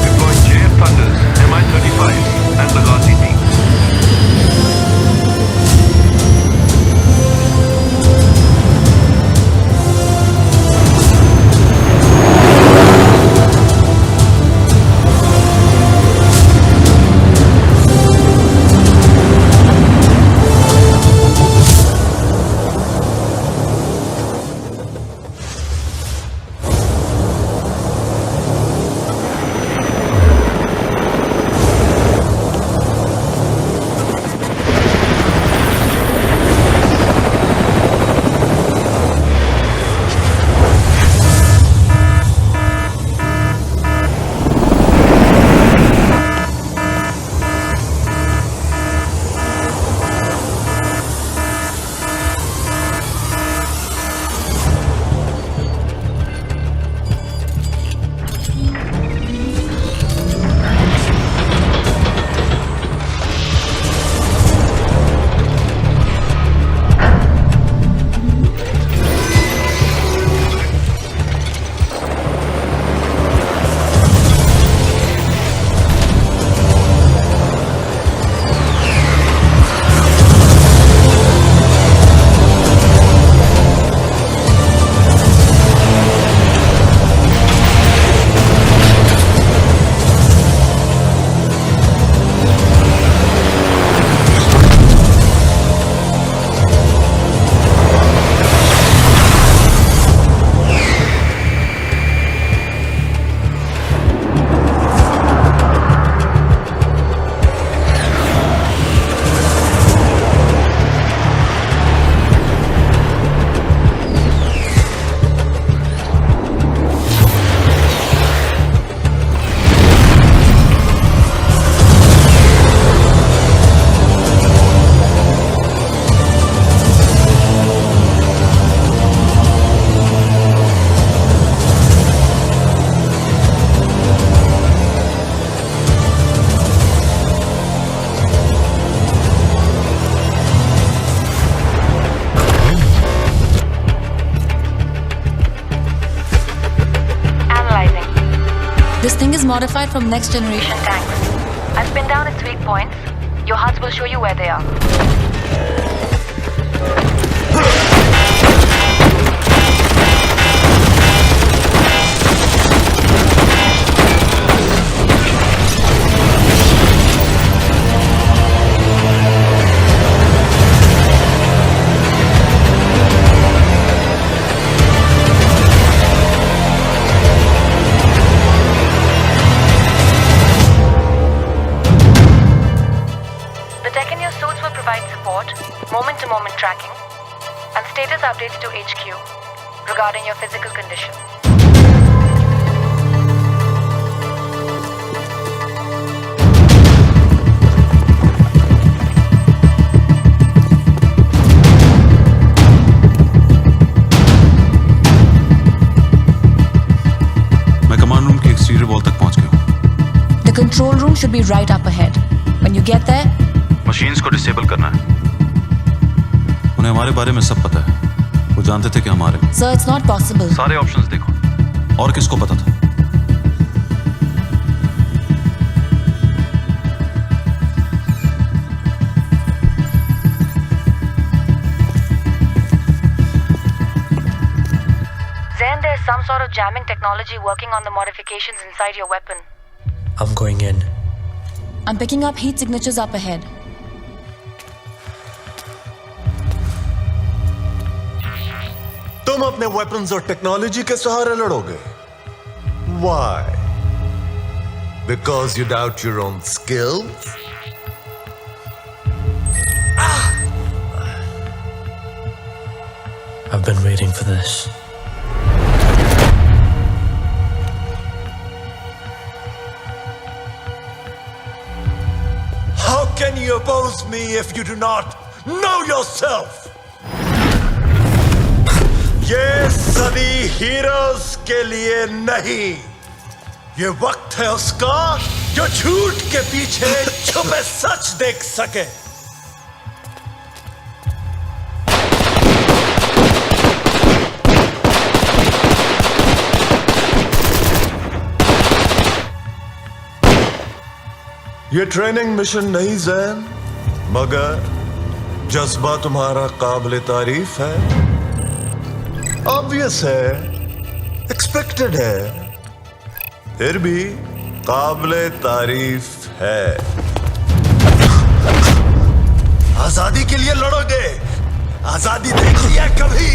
Deploy JF Thunders, Mi-35 and the Ghazi team. This thing is modified from next generation tanks. I've pinned down its weak points. Your HUDs will show you where they are. Moment-to-moment tracking and status updates to HQ regarding your physical condition. मैं कमांड रूम के एक्सटीरियर वॉल तक पहुंच गया हूं। The control room should be right up ahead. When you get there, machines को डिसेबल करना है। उन्हें हमारे बारे में सब पता है। वो जानते थे कि हमारे। Sir, it's not possible. सारे ऑप्शंस देखो। और किसको पता था? Zen, there's some sort of jamming technology working on the modifications inside your weapon. I'm going in. I'm picking up heat signatures up ahead. तुम अपने वेपन्स और टेक्नोलॉजी के सहारे लड़ोगे? Why? Because you doubt your own skills? I've been waiting for this. How can you oppose me if you do not know yourself? ये सदी हीरोज के लिए नहीं, ये वक्त है उसका जो झूठ के पीछे छुपे सच देख सके। ये ट्रेनिंग मिशन नहीं ज़ैन, मगर जज्बा तुम्हारा काबिल तारीफ है। ऑब्वियस है, एक्सपेक्टेड है, फिर भी काबिले तारीफ है। आजादी के लिए लड़ोगे? आजादी देखी है कभी?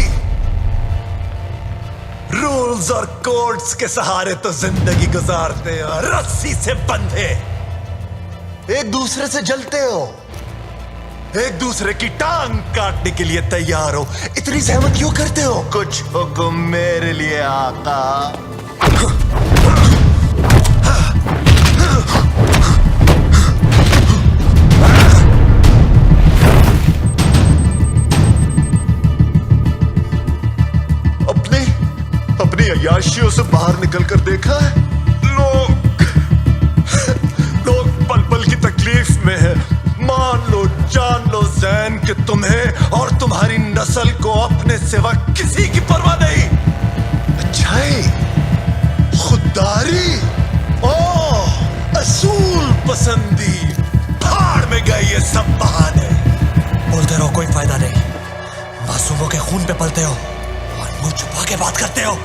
रूल्स और कोड्स के सहारे तो जिंदगी गुजारते हो, रस्सी से बंधे। एक दूसरे से जलते हो, एक दूसरे की टांग काटने के लिए तैयार हो। इतनी सहमत क्यों करते हो? कुछ हुक्म मेरे लिए आका। अपनी अय्याशियों से बाहर निकलकर देखा है? लोग पल पल की तकलीफ में है। मान लो, जान लो ज़ैन कि तुम्हें और तुम्हारी नस्ल को अपने सिवा किसी की परवाह नहीं। अच्छाई, खुददारी, असूल पसंदी, भाड़ में गए ये सब बहाने। बोलते रहो, कोई फायदा नहीं। मासूमों के खून पे पलते हो और मुंह छुपा के बात करते हो।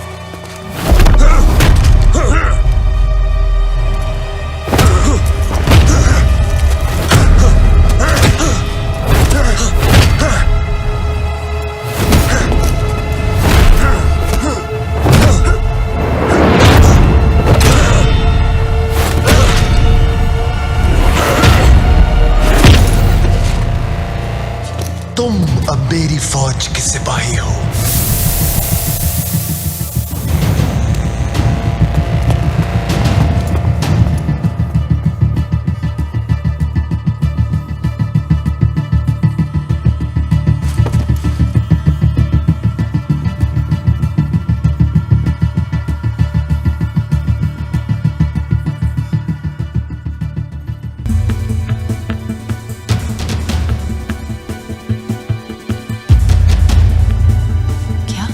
तुम अब मेरी फौज के सिपाही हो। क्या?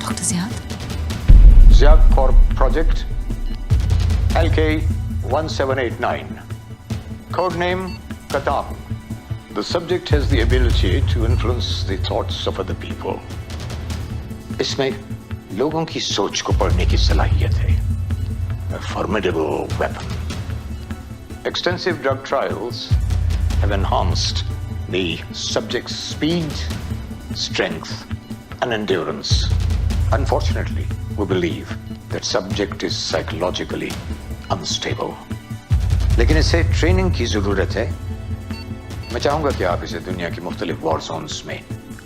Doctor Ziyad? Ziad for project. LK-1789. Codename Katang. The subject has the ability to influence the thoughts of other people. इसमें लोगों की सोच को पढ़ने की सलाहियत है. A formidable weapon. Extensive drug trials have enhanced the subject's speed, strength, and endurance. Unfortunately, we believe that subject is psychologically unstable. लेकिन इसे ट्रेनिंग की जरूरत है. मैं चाहूंगा कि आप इसे दुनिया की मुख्तलिफ वॉर जोन्स में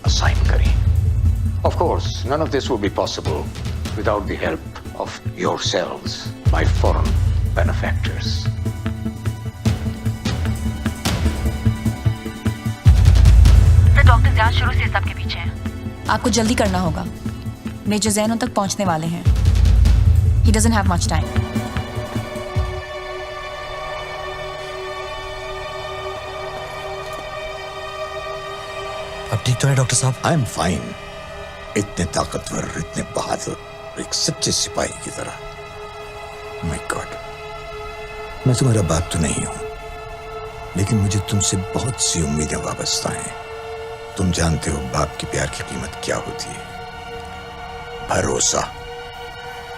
असाइन करें. Of course, none of this will be possible without the help of yourselves, my foreign benefactors. Sir, doctor Ziyad शुरू से सबके पीछे हैं. आपको जल्दी करना होगा. मेजर जैनों तक पहुंचने वाले हैं. He doesn't have much time. अब ठीक तो है डॉक्टर साहब? I am fine. इतने ताकतवर, इतने बहादुर, एक सच्चे सिपाही की तरह. माय गॉड, मैं तुम्हारा बाप तो नहीं हूं, लेकिन मुझे तुमसे बहुत सी उम्मीदें वाबस्ता हैं. तुम जानते हो बाप के प्यार की कीमत क्या होती है. भरोसा.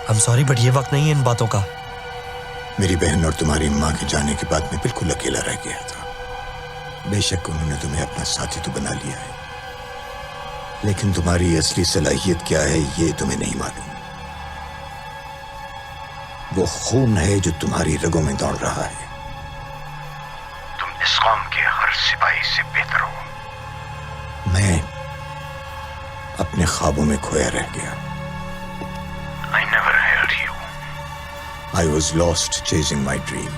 I'm sorry, but ये वक्त नहीं है इन बातों का. मेरी बहन और तुम्हारी माँ के जाने के बाद मैं बिल्कुल अकेला रह गया था. बेशक उन्होंने तुम्हें अपना साथी तो बना लिया है, लेकिन तुम्हारी असली सलाहियत क्या है ये तुम्हें नहीं मालूम. वो खून है जो तुम्हारी रगों में दौड़ रहा है. तुम इस कौम के हर सिपाही से बेहतर हो. मैं अपने ख्वाबों में खोया रह गया. I never held you. I was lost chasing my dream.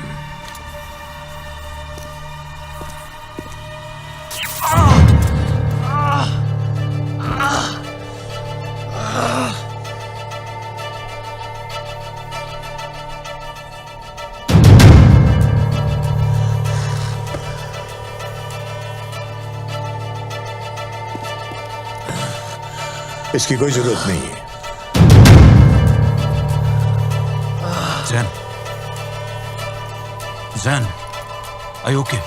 इसकी कोई जरूरत नहीं है. Zen. Zen. Are you okay?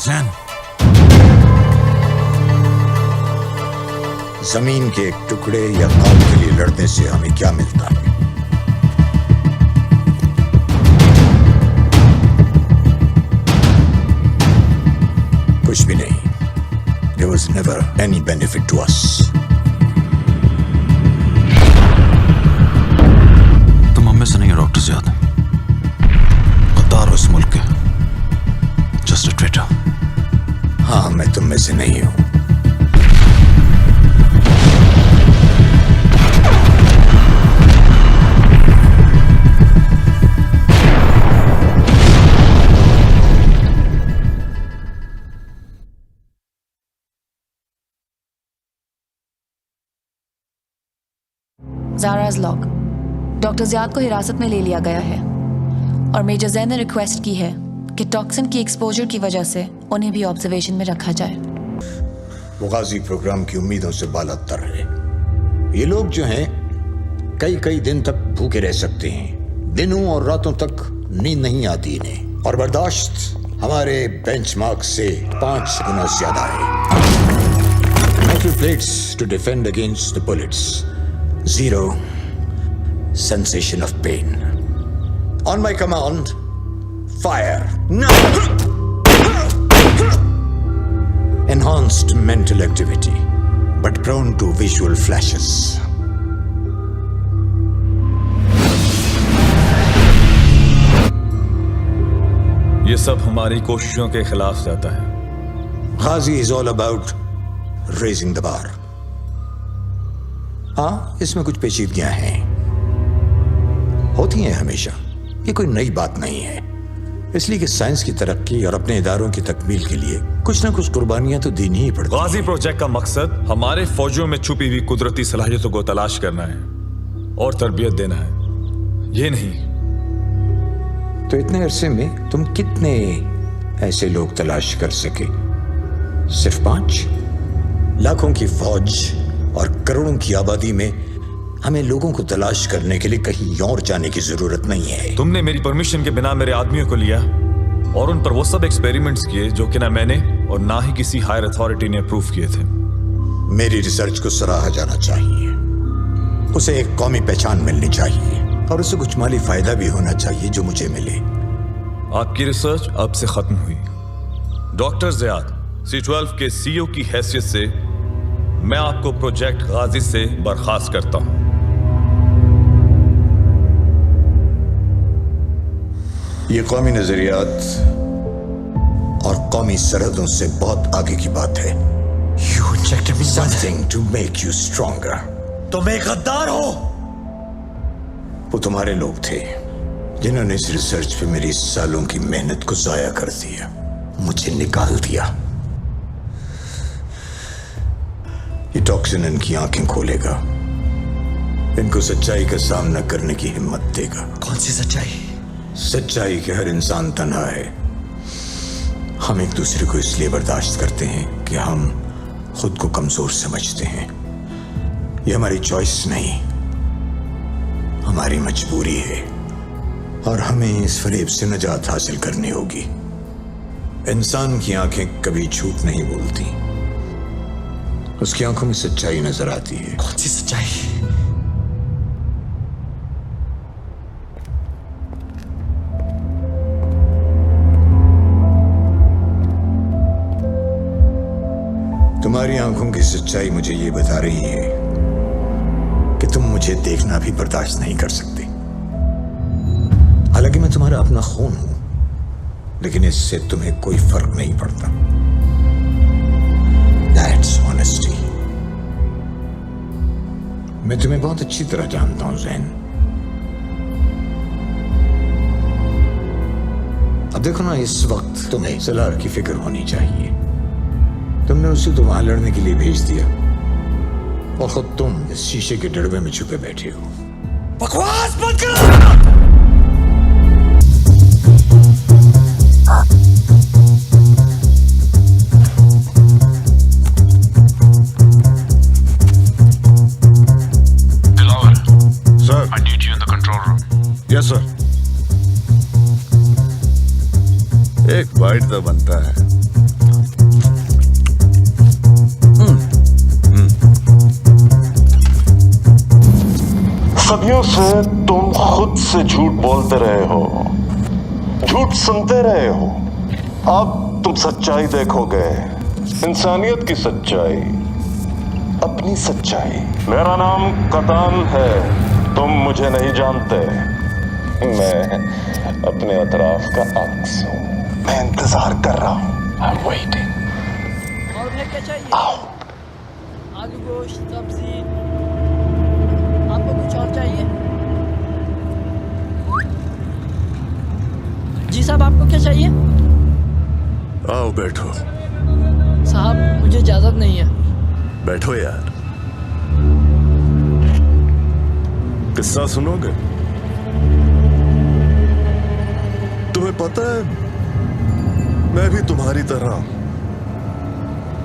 Zen. जमीन के एक टुकड़े या कौम के लिए लड़ने से हमें क्या मिलता है? कुछ भी नहीं. There was never any benefit to us. तुम हम में से नहीं हो डॉक्टर ज़ियाद. गद्दार हो इस मुल्क के. Just a traitor. हाँ, मैं तुम में से नहीं हूं. ज़ारा's लॉग. डॉक्टर ज़ियाद को हिरासत में ले लिया गया है और मेजर जैन ने रिक्वेस्ट की है कि टॉक्सिन की एक्सपोजर की वजह से उन्हें भी ऑब्जर्वेशन में रखा जाए. वो गाजी प्रोग्राम की उम्मीदों से बालातर है. ये लोग जो हैं कई दिन तक भूखे रह सकते हैं. दिनों और रातों तक नींद नहीं आती इन्हें, और बर्दाश्त हमारे बेंचमार्क से 5 गुना ज्यादा है. Metal plates to defend against the bullets. Zero sensation of pain. On my command, fire. No! Enhanced mental activity, but prone to visual flashes. ये सब हमारी कोशिशों के खिलाफ जाता है. Ghazi is all about raising the bar. हाँ, इसमें कुछ पेचीदगियां हैं, होती हैं हमेशा. ये कोई नई बात नहीं है, इसलिए कि साइंस की तरक्की और अपने इदारों की तकमील के लिए कुछ ना कुछ कुर्बानियां तो देनी ही पड़ती हैं. गाजी प्रोजेक्ट का मकसद हमारे फौजियों में छुपी हुई कुदरती सलाहियतों को तलाश करना है और तरबियत देना है, ये नहीं. तो इतने अरसे में तुम कितने ऐसे लोग तलाश कर सके? सिर्फ 5? लाखों की फौज और करोड़ों की आबादी में हमें लोगों को तलाश करने के लिए कहीं और जाने की जरूरत नहीं है। तुमने मेरी परमिशन के बिना मेरे आदमियों को लिया और उन पर वो सब एक्सपेरिमेंट्स किए जो कि ना मैंने और ना ही किसी हायर अथॉरिटी ने अप्रूव किए थे। मेरी रिसर्च को सराहा जाना चाहिए, उसे एक कौमी पहचान मिलनी चाहिए और उसे कुछ माली फायदा भी होना चाहिए जो मुझे मिले। आपकी रिसर्च अब से खत्म हुई। डॉक्टर ज़ियाद C12 के सीईओ की हैसियत से मैं आपको प्रोजेक्ट गाजी से बर्खास्त करता हूं। ये कौमी नजरियात और कौमी सरहदों से बहुत आगे की बात है। You injected me something to make you stronger. तुम एक गद्दार हो। वो तुम्हारे लोग थे जिन्होंने इस रिसर्च पे मेरी सालों की मेहनत को जाया कर दिया, मुझे निकाल दिया। ये टॉक्सिन इनकी आंखें खोलेगा, इनको सच्चाई का सामना करने की हिम्मत देगा। कौन सी सच्चाई? सच्चाई कि हर इंसान तन्हा है। हम एक दूसरे को इसलिए बर्दाश्त करते हैं कि हम खुद को कमजोर समझते हैं। ये हमारी चॉइस नहीं, हमारी मजबूरी है और हमें इस फरेब से निजात हासिल करनी होगी। इंसान की आंखें कभी झूठ नहीं बोलती, उसकी आंखों में सच्चाई नजर आती है। कौन सी सच्चाई? तुम्हारी आंखों की सच्चाई मुझे ये बता रही है कि तुम मुझे देखना भी बर्दाश्त नहीं कर सकते। हालांकि मैं तुम्हारा अपना खून हूं, लेकिन इससे तुम्हें कोई फर्क नहीं पड़ता। That's honesty. मैं तुम्हें बहुत अच्छी तरह जानता हूं ज़ैन। अब देखो ना, इस वक्त तुम्हें सलार की फिक्र होनी चाहिए। तुमने उसे तो वहां लड़ने के लिए भेज दिया और खुद तुम इस शीशे के डड़बे में छुपे बैठे हो। बकवास बंद करो। Sir, I need you in the control room. Yes, sir. एक बाइट तो बनता है। सदियों से तुम खुद से झूठ बोलते रहे हो, झूठ सुनते रहे हो। अब तुम सच्चाई देखोगे, इंसानियत की सच्चाई, अपनी सच्चाई। मेरा नाम कतान है, तुम मुझे नहीं जानते। मैं अपने अतराफ का अक्स हूं। मैं इंतजार कर रहा हूं। I'm waiting. और क्या चाहिए? आओ। आलू गोश्त, सब्जी। आपको कुछ और चाहिए? जी साहब, आपको क्या चाहिए? आओ बैठो। साहब, मुझे इजाजत नहीं है। बैठो यार। किस्सा सुनोगे? तुम्हें पता है, मैं भी तुम्हारी तरह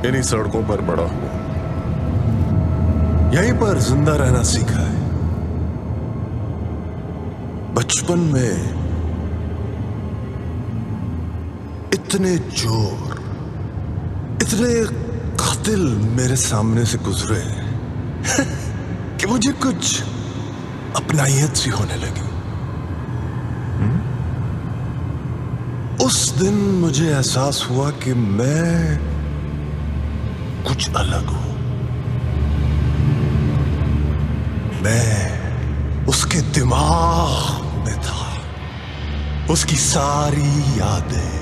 इन्हीं सड़कों पर बड़ा हुआ, यहीं पर जिंदा रहना सीखा है। बचपन में इतने चोर, इतने कातिल मेरे सामने से गुजरे कि मुझे कुछ अपनाइयत सी होने लगी। उस दिन मुझे एहसास हुआ कि मैं कुछ अलग हूं। मैं उसके दिमाग में था, उसकी सारी यादें,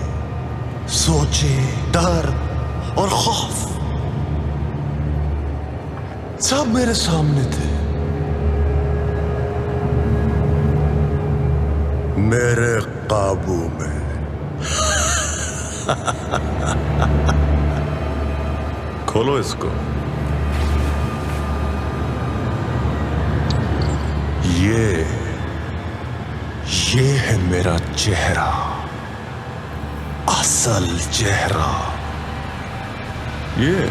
सोचे, डर और खौफ सब मेरे सामने थे। मेरे काबू में। खोलो इसको। ये है मेरा चेहरा, असल चेहरा। ये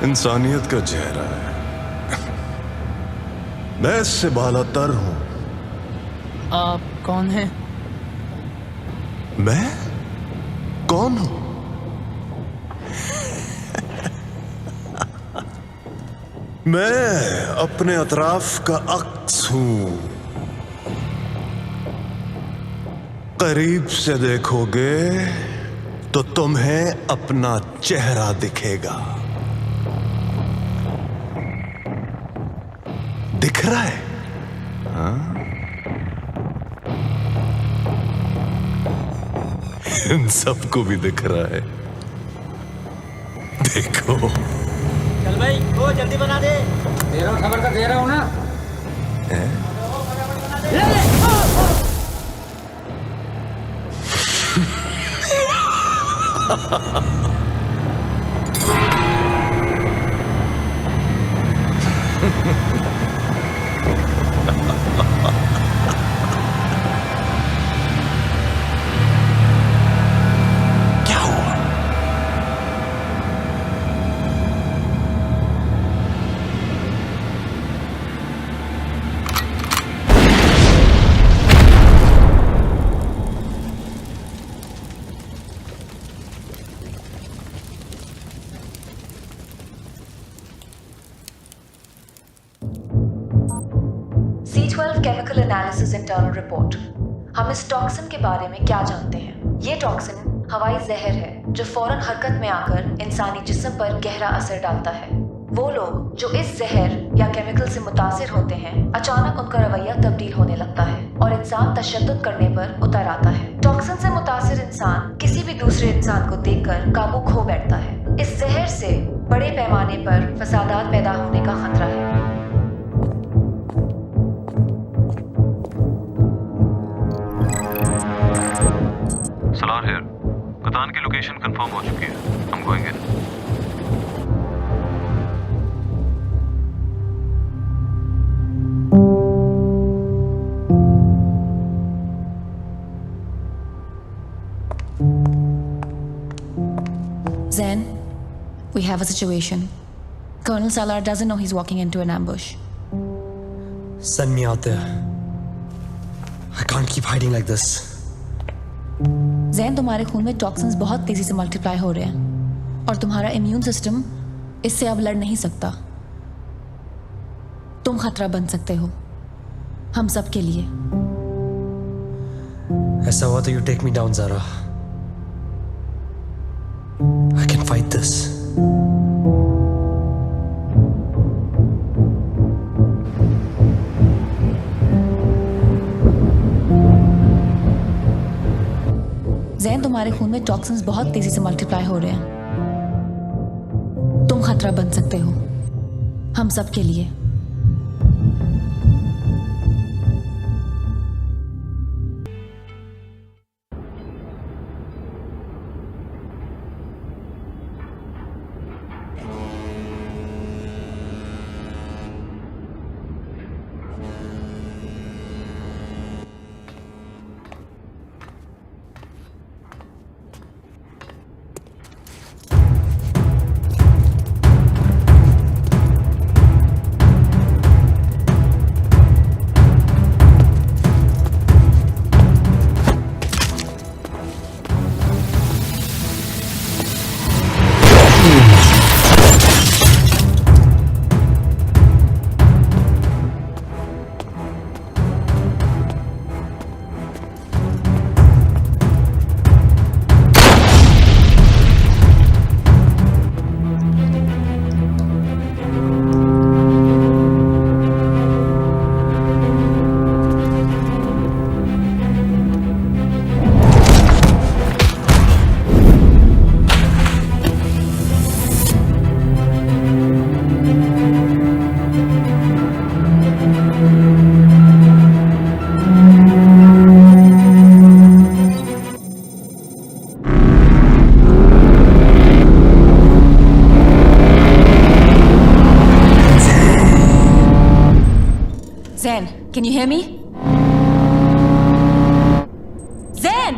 इंसानियत का चेहरा है। मैं इससे बालातर हूं। आप कौन हैं? मैं कौन हूं? मैं अपने अतराफ का अक्स हूं। करीब से देखोगे तो तुम्हें अपना चेहरा दिखेगा। दिख रहा है? हाँ? इन सबको भी दिख रहा है। देखो। चल भाई, ओ जल्दी बना दे। दे रहा हूँ, खबर तो दे रहा हूँ ना। ले ले। क्या हुआ? C12 chemical analysis internal report. हम इस टॉक्सिन के बारे में क्या जानते हैं? ये टॉक्सिन हवाई जहर है जो फौरन हरकत में आकर इंसानी जिस्म पर गहरा असर डालता है। वो लोग जो इस जहर या केमिकल से मुतासिर होते हैं, अचानक उनका रवैया तब्दील होने लगता है और इंसान तशद्दुद करने पर उतर आता है। टॉक्सिन से मुतासिर इंसान किसी भी दूसरे इंसान को देखकर काबू खो बैठता है। इस जहर से बड़े पैमाने पर फसादात पैदा होने का खतरा है। सलार हियर, कतान की लोकेशन कंफर्म हो चुकी है। हम going in. Zen, we have a situation. Colonel Salar doesn't know he's walking into an ambush. Send me out there. I can't keep hiding like this. Jain, तुम्हारे खून में टॉक्सिन्स बहुत तेजी से मल्टीप्लाई हो रहे हैं और तुम्हारा इम्यून सिस्टम इससे अब लड़ नहीं सकता। तुम खतरा बन सकते हो हम सब के लिए। ऐसा हुआ तो you take me down, Zara. I can fight this. Jain, तुम्हारे खून में टॉक्सिन्स बहुत तेजी से मल्टीप्लाई हो रहे हैं। तुम खतरा बन सकते हो हम सब के लिए। Zen, can you hear me? Zen!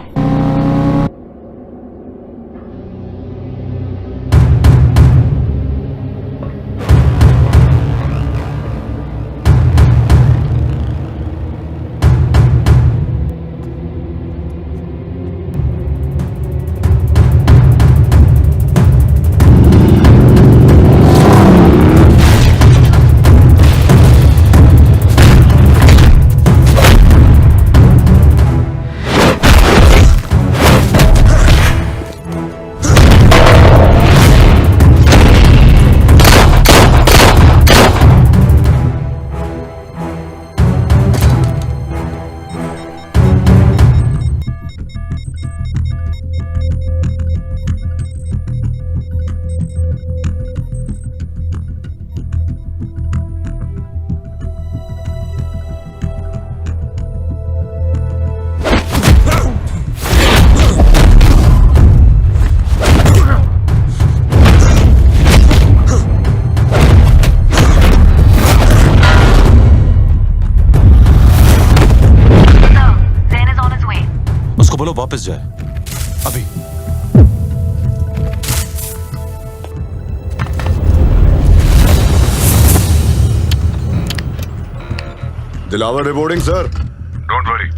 वापस जाए अभी। Dilawar reporting sir. Don't worry.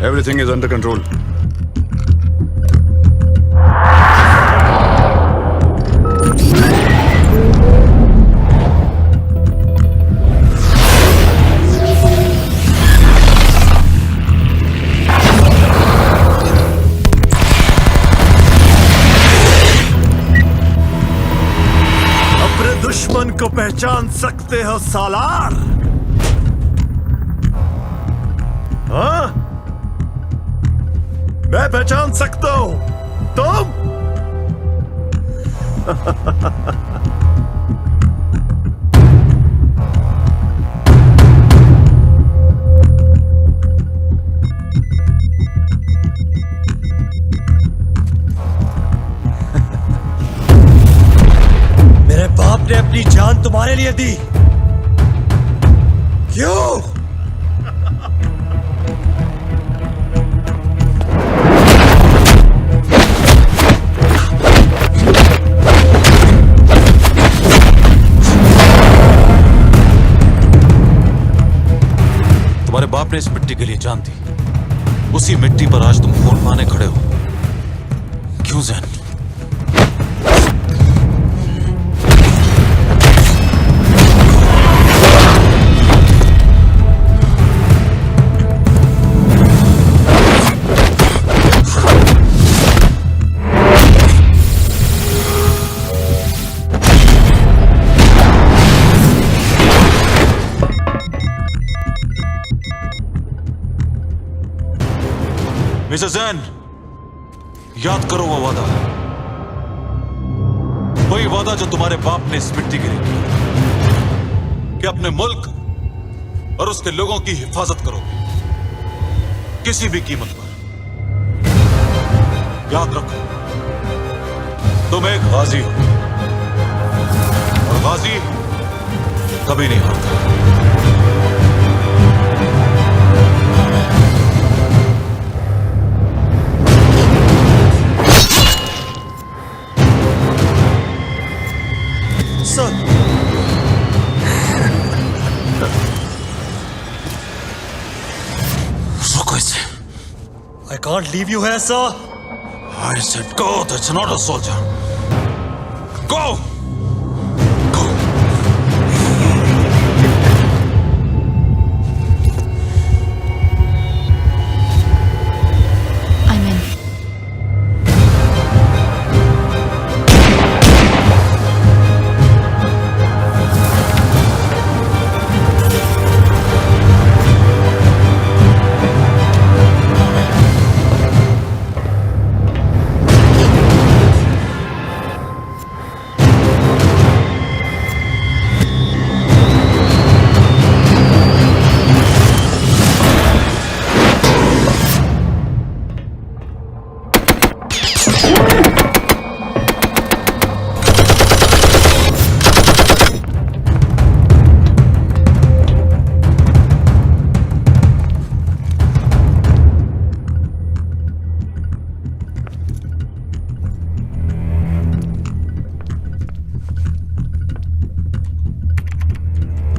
Everything is under control. अपने दुश्मन को पहचान सकते हो सालार? हाँ? मैं पहचान सकता हूं, तुम? मेरे बाप ने अपनी जान तुम्हारे लिए दी, क्यों? तुम्हारे बाप ने इस मिट्टी के लिए जान दी, उसी मिट्टी पर आज तुम खून पाने खड़े हो। क्यों जैन? मिस्टर जैन, याद करो वो वादा, वही वादा जो तुम्हारे बाप ने इस मिट्टी के लिए किया कि अपने मुल्क और उसके लोगों की हिफाजत करोगे किसी भी कीमत पर। याद रखो, तुम एक गाजी हो और गाजी कभी नहीं हारता। रुको इसे। I can't leave you here, sir. I said go, that's not a soldier. Go! I'm in.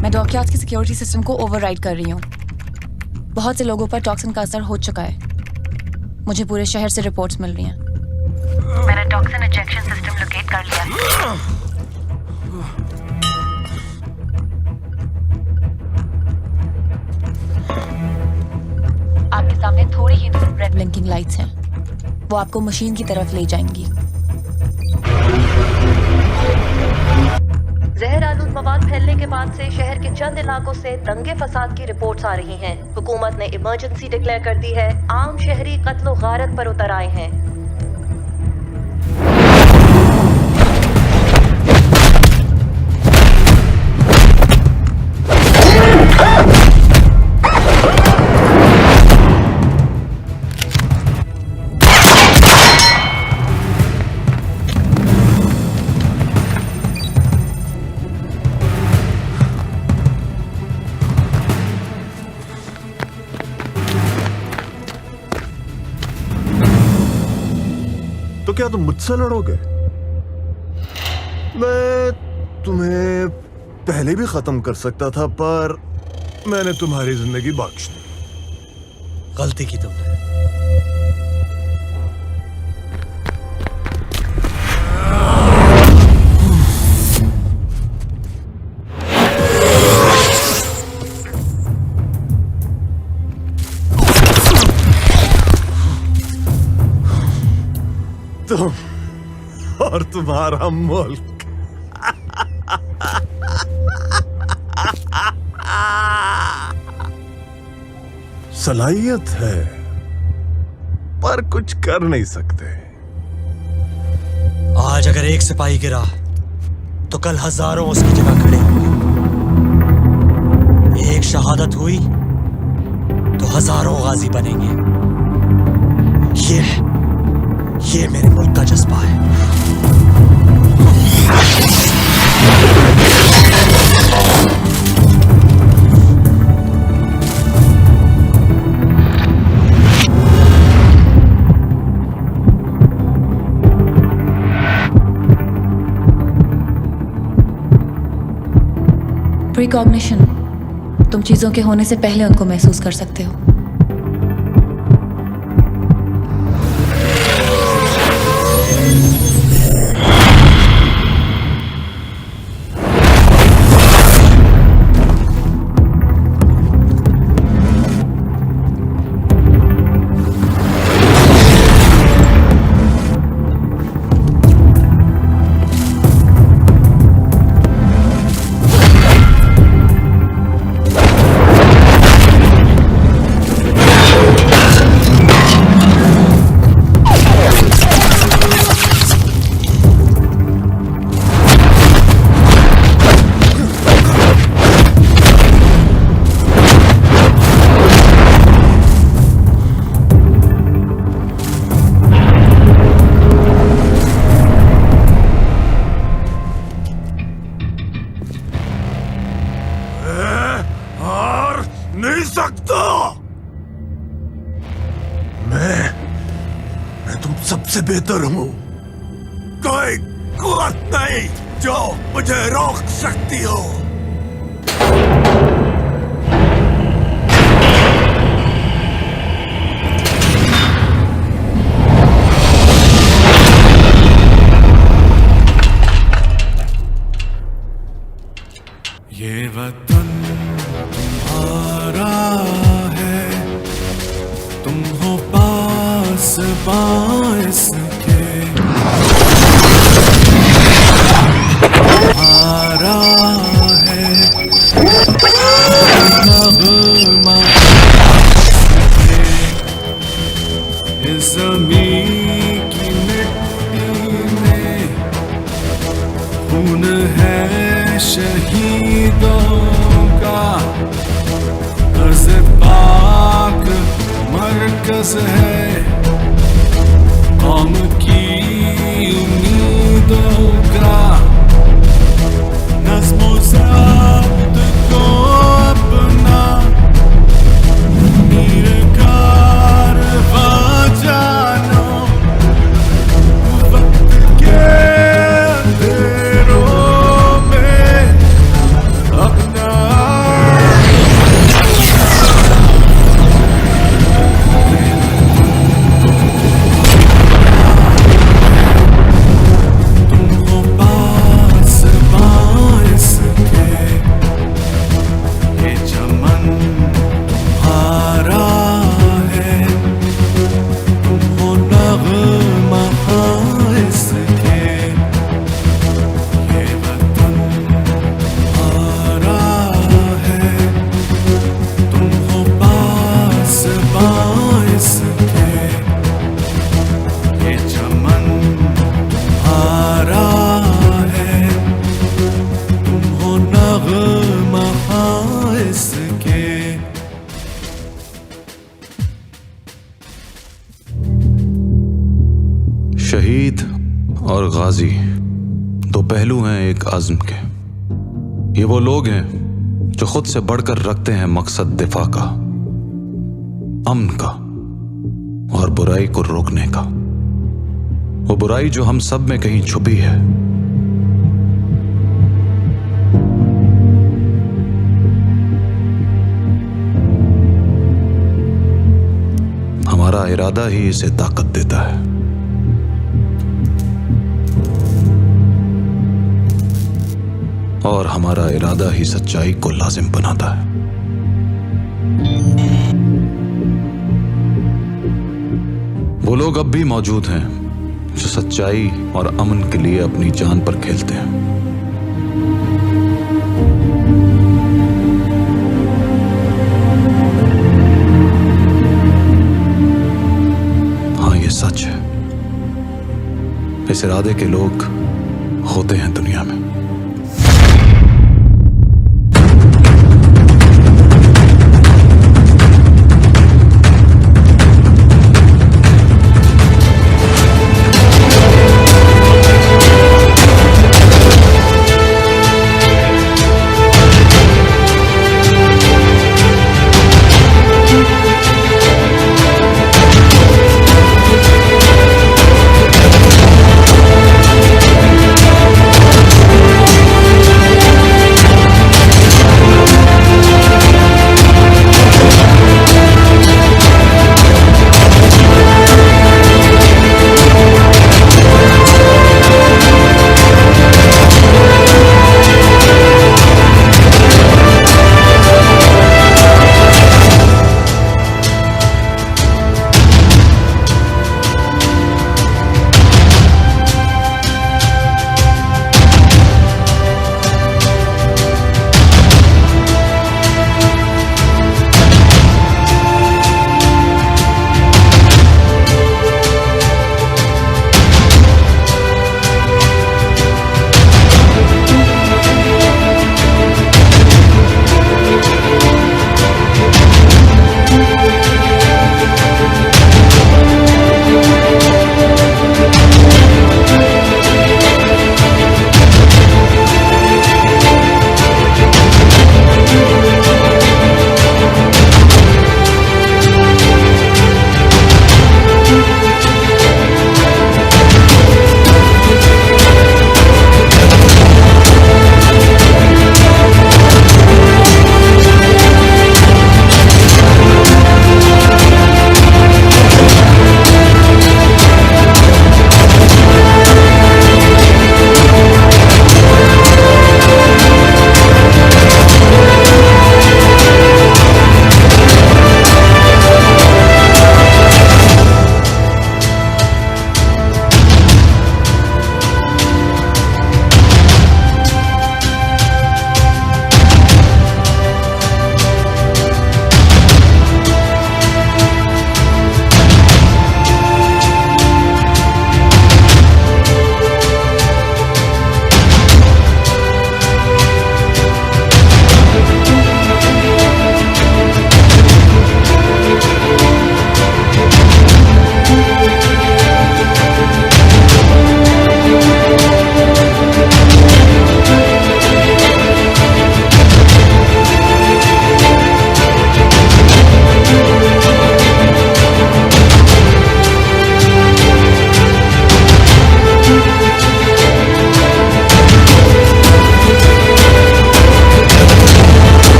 मैं डॉकयार्ड्स की सिक्योरिटी सिस्टम को ओवरराइड कर रही हूँ। बहुत से लोगों पर टॉक्सिन का असर हो चुका है। मुझे पूरे शहर से रिपोर्ट्स मिल रही हैं। मैंने टॉक्सिन इंजेक्शन सिस्टम लोकेट कर लिया। आपके सामने थोड़ी ही दूर रेड ब्लिंकिंग लाइट्स हैं। वो आपको मशीन की तरफ ले जाएंगी। जहर आलूद मवाद फैलने के बाद से शहर के चंद इलाकों से दंगे फसाद की रिपोर्ट्स आ रही हैं। हुकूमत ने इमरजेंसी डिक्लेयर कर दी है। आम शहरी कत्लो गारत पर उतर आए हैं। क्या तुम मुझसे लड़ोगे? मैं तुम्हें पहले भी खत्म कर सकता था, पर मैंने तुम्हारी जिंदगी बख्श दी। गलती की तुमने। तुम और तुम्हारा मुल्क। सलाहियत है, पर कुछ कर नहीं सकते। आज अगर एक सिपाही गिरा तो कल हजारों उसकी जगह खड़े होंगे। एक शहादत हुई तो हजारों गाजी बनेंगे। ये मेरे मुल्क का जज्बा है। प्रीकॉग्निशन, तुम चीजों के होने से पहले उनको महसूस कर सकते हो। नहीं सकता। मैं तुम सबसे बेहतर हूं। कोई कुव्वत नहीं जो मुझे रोक सकती हो। ये वतन तुम्हारा है, तुम हो पास बास के। तुम्हारा है नग़मा इस ज़मीं की मिट्टी में खून है शहीदों का। अर्ज़ पाक मरकज़ है कौम की उम्मीदों का। नज़्म-ओ ज़ब्त को अपना मीर कारवां जानो। वक्त के अंधेरों में अपना तुमको पास बास के। ये चमन तुम्हारा है, तुम हो नग़मा इसके। ये वतन तुम्हारा है, तुम हो पास बास के। ये चमन तुम्हारा है, तुम हो नग़मा इसके। शहीद और गाजी दो पहलू हैं एक आज़म के। ये वो लोग हैं जो खुद से बढ़कर रखते हैं मकसद दिफा का, अमन का और बुराई को रोकने का। वो बुराई जो हम सब में कहीं छुपी है, हमारा इरादा ही इसे ताकत देता है। और हमारा इरादा ही सच्चाई को लाजिम बनाता है। वो लोग अब भी मौजूद हैं जो सच्चाई और अमन के लिए अपनी जान पर खेलते हैं। हाँ, ये सच है। इस इरादे के लोग होते हैं दुनिया में।